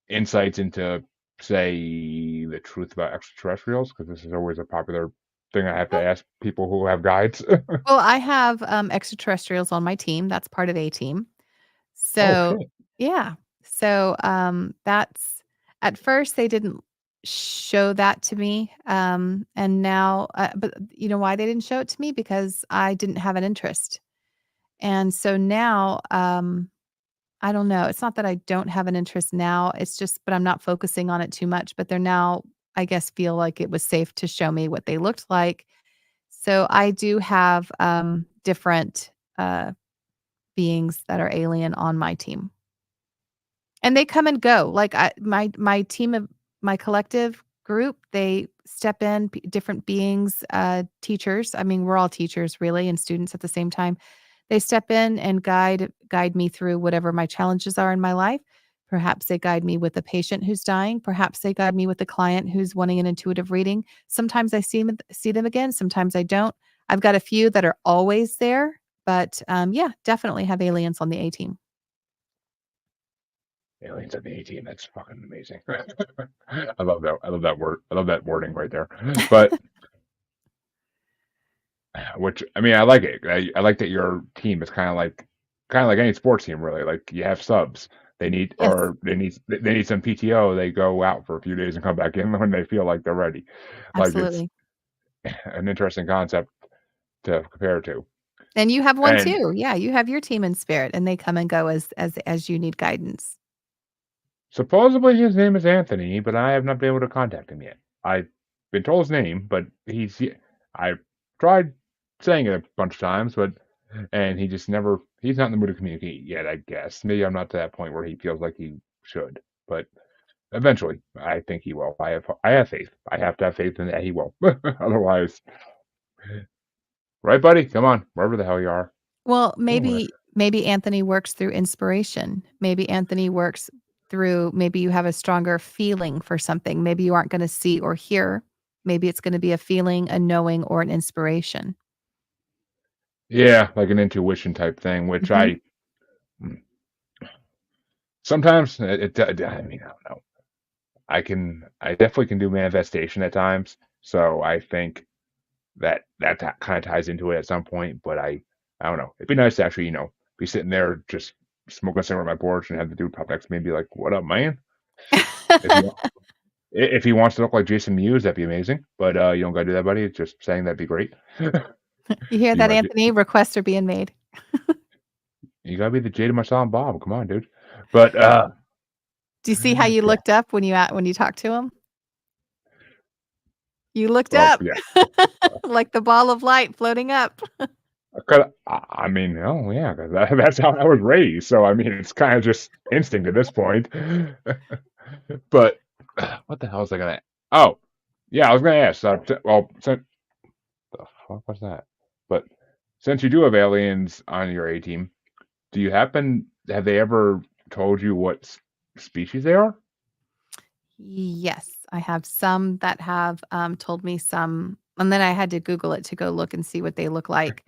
S1: insights into, say, the truth about extraterrestrials? Because this is always a popular thing I have to
S2: Oh,
S1: ask people who have guides.
S2: well, I have, extraterrestrials on my team, that's part of A team.
S1: Oh
S2: So
S1: shit!
S2: yeah. So, that's at first, they didn't show that to me, and now but you know why they didn't show it to me? Because I didn't have an interest. And so now, I don't know, it's not that I don't have an interest now, it's just but I'm not focusing on it too much, but they're now, I guess, feel like it was safe to show me what they looked like. So I do have, different, beings that are alien on my team. And they come and go. Like, my team of my collective group, they step in, different beings, teachers. I mean, we're all teachers really and students at the same time. They step in and guide me through whatever my challenges are in my life. Perhaps they guide me with a patient who's dying. Perhaps they guide me with a client who's wanting an intuitive reading. Sometimes I see them again. Sometimes I don't. I've got a few that are always there, but yeah, definitely have aliens on the A team.
S1: Aliens at the A-team. That's fucking amazing. I love that. I love that word. I love that wording right there. But which I mean, I like it. I like that your team is kind of like any sports team, really. Like you have subs.
S2: Yes,
S1: They need some PTO. They go out for a few days and come back in when they feel like they're ready. Like it's
S2: absolutely.
S1: an interesting concept to compare to.
S2: And you have one
S1: And
S2: too. Yeah, you have your team in spirit and they come and go as you need guidance.
S1: supposedly his name is Anthony, but I have not been able to contact him yet. I've been told his name, but I've tried saying it a bunch of times, but and he just never he's not in the mood to communicate yet, I guess. Maybe I'm not to that point where he feels like he should, but eventually I think he will. I have faith. I have to have faith in that he will. Otherwise, right, buddy? Come on, wherever the hell you are.
S2: Well,
S1: Ooh,
S2: maybe Anthony works through inspiration. Maybe Anthony works through maybe you have a stronger feeling for something. Maybe you aren't gonna see or hear. Maybe it's gonna be a feeling, a knowing, or an inspiration.
S1: yeah, like an intuition type thing, which
S2: Mhm.
S1: I sometimes I mean, I don't know. I definitely can do manifestation at times. So I think that kind of ties into it at some point. But I don't know. It'd be nice to actually, be sitting there just smoking a cigarette on my porch and have the dude pop next to me and be like, "What up, man?" If he wa- if he wants to look like Jason Mewes, that'd be amazing. But you don't gotta do that, buddy. Just saying that'd be great.
S2: You hear
S1: Be
S2: that,
S1: my
S2: Anthony? Requests are being made.
S1: you gotta be the Jada my and Bob. Come on, dude. But
S2: Do you see how you
S1: yeah.
S2: looked up when you talked to him? You looked
S1: Well,
S2: up
S1: yeah.
S2: like the ball of light floating up.
S1: I mean, oh yeah, 'cause that's how I was raised. So I mean, it's kind of just instinct at this point. But what the hell was I gonna? Oh, yeah, I was gonna ask. Well, the fuck was that? But since you do have aliens on your A team, do you have they ever told you what species they are?
S2: Yes, I have some that have, told me some and then I had to Google it to go look and see what they look like.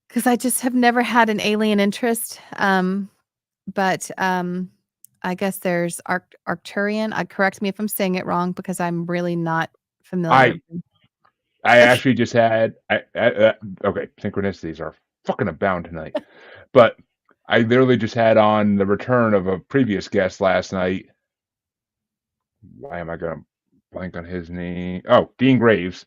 S2: Because I just have never had an alien interest, but, I guess there's Arcturian, correct me if I'm saying it wrong because I'm really not familiar.
S1: I I actually just had okay. Synchronicities are fucking abound tonight. But I literally just had on the return of a previous guest last night. Why am I gonna blank on his name? Oh, Dean Graves.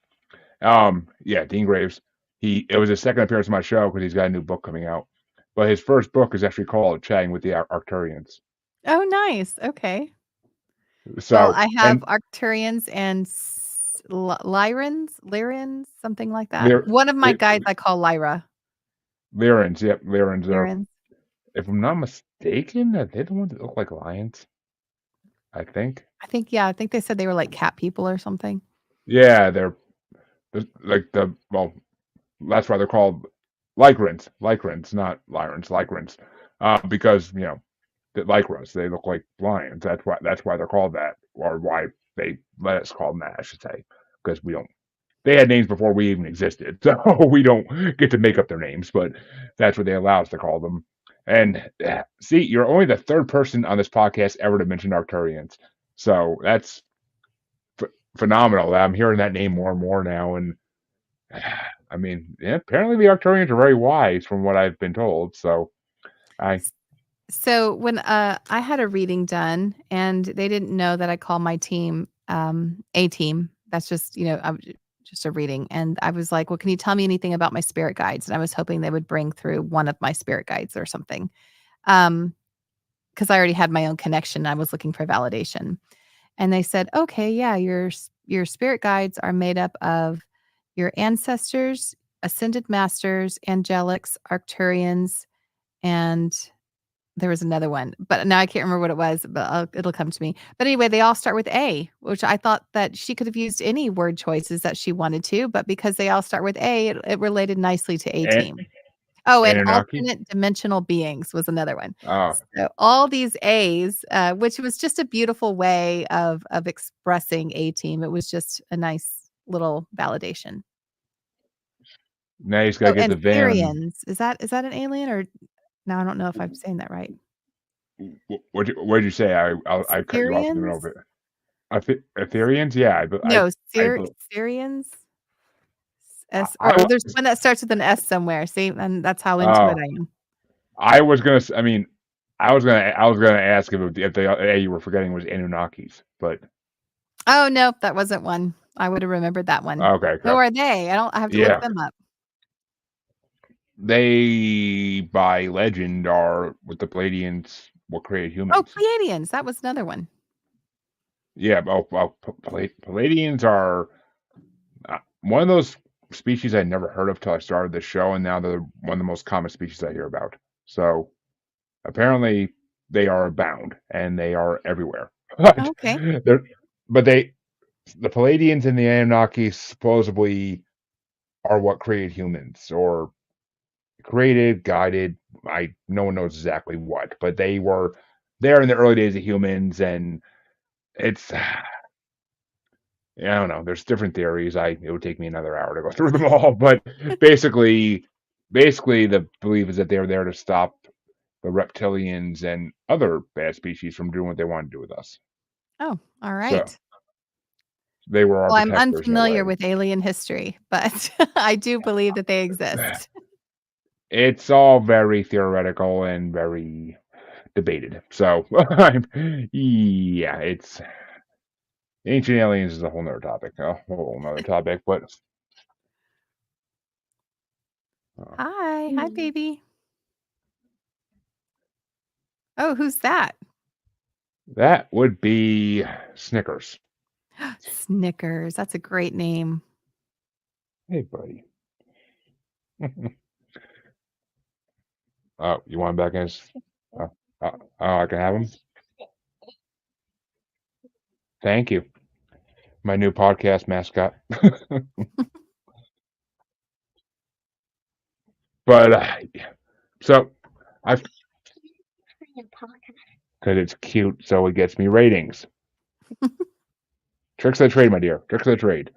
S1: Yeah, Dean Graves. It was his second appearance on my show because he's got a new book coming out. But his first book is actually called Chatting with the Arcturians.
S2: Oh, nice, okay. Well,
S1: So
S2: I have
S1: and
S2: Arcturians and s Ly Lyrans, something like that.
S1: Lyr
S2: One of my
S1: Ly
S2: guides I call Lyra.
S1: Lyrans, yep, Lyrans are,
S2: Lyrans.
S1: if I'm not mistaken, are they the ones that look like lions? I think.
S2: I think they said they were like cat people or something.
S1: Yeah, they're like well, that's why they're called. Lycrans, not Lyrans, Lycrans, because Lycras, they look like lions. That's why they're called that, or why they let us call them that, I should say, because we don't. They had names before we even existed, so we don't get to make up their names, but that's what they allow us to call them. And see, you're only the third person on this podcast ever to mention Arcturians, so that's phenomenal. I'm hearing that name more and more now, and I mean, yeah, apparently the Arcturians are very wise, from what I've been told. So I,
S2: So when I had a reading done, and they didn't know that I call my team a team. That's just just a reading, and I was like, "Well, can you tell me anything about my spirit guides?" And I was hoping they would bring through one of my spirit guides or something, because I already had my own connection. I was looking for validation, and they said, "Okay, yeah, your spirit guides are made up of your ancestors, ascended masters, angelics, Arcturians, and." There was another one, but now I can't remember what it was, but it'll come to me. But anyway, they all start with A, which I thought that she could have used any word choices that she wanted to, but because they all start with A, it related nicely to A
S1: An-
S2: team. Oh, and
S1: Anunnaki.
S2: alternate dimensional beings was another one.
S1: Oh,
S2: So all these A's, which was just a beautiful way of expressing A team. It was just a nice little validation.
S1: now you just gotta
S2: Oh,
S1: get
S2: and
S1: the van.
S2: Syrians. Is that an alien or no, I don't know if I'm saying that right.
S1: What did you say? I cut you off in the middle of
S2: Syrians?
S1: it. Ethereans? Yeah,
S2: No,
S1: I, I,
S2: Syrians?
S1: I,
S2: S
S1: I
S2: or there's
S1: was,
S2: one that starts with an S somewhere, see, and that's how into it
S1: oh,
S2: I am.
S1: I was gonna. I mean, I was gonna ask if the A you were forgetting was Anunnakis, but
S2: Oh, nope, that wasn't one. I would have remembered that one.
S1: okay,
S2: Who
S1: okay,
S2: are they? I have to look
S1: yeah,
S2: them up.
S1: they by legend are with the Palladians what created
S2: Oh,
S1: humans.
S2: Pleiadians, that was another one.
S1: Yeah, Palladians are one of those species I never heard of till I started this show, and now they're one of the most common species I hear about. So apparently they are abound and they are everywhere. But
S2: Okay.
S1: they're but the Palladians and the Anunnaki supposedly are what created humans, or created, guided. No one knows exactly what, but they were there in the early days of humans, and it's I don't know. There's different theories. It would take me another hour to go through them all, but basically, the belief is that they were there to stop the reptilians and other bad species from doing what they want to do with us.
S2: Oh, all
S1: So
S2: right.
S1: they were our
S2: Well, I'm
S1: protectors in a
S2: unfamiliar
S1: way.
S2: with alien history, but I do believe that they exist.
S1: It's all very theoretical and very debated. So yeah, it's ancient aliens is a whole nother topic. But uh,
S2: Hi. Hi, baby. Oh, who's that?
S1: that would be Snickers.
S2: Snickers. That's a great name.
S1: Hey, buddy. Oh, you want him back in his? Uh, I can have him. Thank you, my new podcast mascot. But so I've because it's cute, so it gets me ratings. Tricks of the trade, my dear. Tricks of the trade.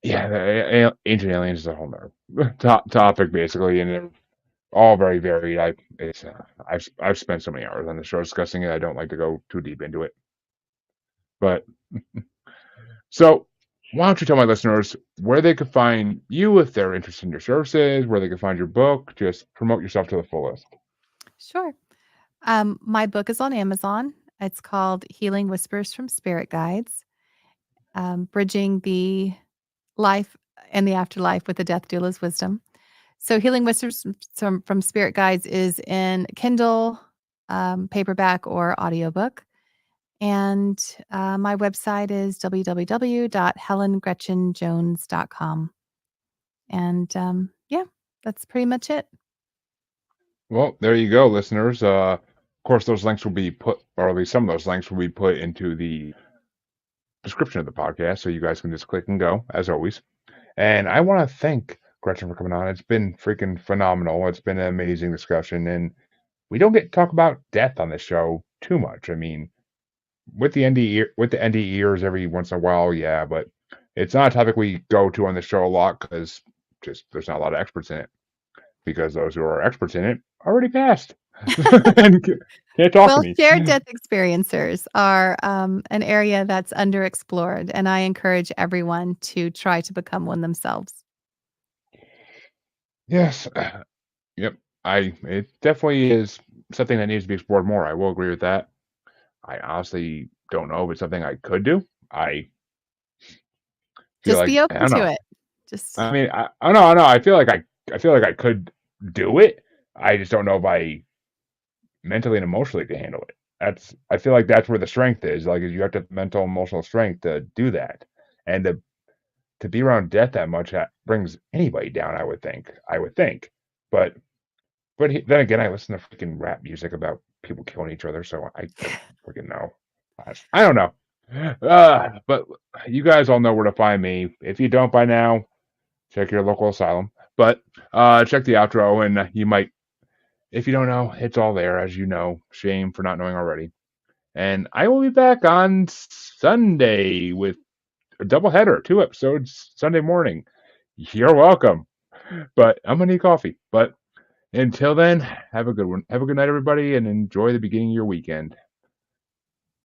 S1: Yeah, the ancient aliens is a whole nother topic basically, and they're all very varied. I've spent so many hours on the show discussing it. I don't like to go too deep into it, but so why don't you tell my listeners where they could find you if they're interested in your services, where they could find your book, just promote yourself to the fullest.
S2: Sure. My book is on Amazon. It's called Healing Whispers from Spirit Guides, Bridging the Life and the Afterlife with the Death Doula's Wisdom. So, Healing Whispers from Spirit Guides is in Kindle, paperback, or audiobook. And my website is www.helengretchenjones.com. And yeah, that's pretty much it.
S1: Well, there you go, listeners. Of course, those links will be put, or at least some of those links will be put into the description of the podcast, so you guys can just click and go, as always. And I want to thank Gretchen, for coming on. It's been freaking phenomenal. It's been an amazing discussion, and we don't get to talk about death on the show too much. I mean, with the NDEers every once in a while, yeah, but it's not a topic we go to on the show a lot because just there's not a lot of experts in it. Because those who are experts in it already passed and can't talk to
S2: Well,
S1: me.
S2: shared death experiencers are an area that's underexplored, and I encourage everyone to try to become one themselves.
S1: Yes, yep. It definitely is something that needs to be explored more. I will agree with that. I honestly don't know if it's something I could do. I feel
S2: Just
S1: like
S2: be
S1: I
S2: open
S1: don't
S2: to
S1: know.
S2: it. Just
S1: I mean, I know, I know. I feel like I could do it. I just don't know if I mentally and emotionally to handle it. I feel like that's where the strength is. Like you have to have mental, emotional strength to do that, and to be around death that much brings anybody down. I would think. I would think, but then again, I listen to freaking rap music about people killing each other, so I don't freaking know. I don't know. But you guys all know where to find me. If you don't by now, check your local asylum. But check the outro, and you might. If you don't know, it's all there, as you know. Shame for not knowing already. And I will be back on Sunday with a double header, 2 episodes Sunday morning. You're welcome. But I'm gonna need coffee. But until then, have a good one. Have a good night, everybody, and enjoy the beginning of your weekend.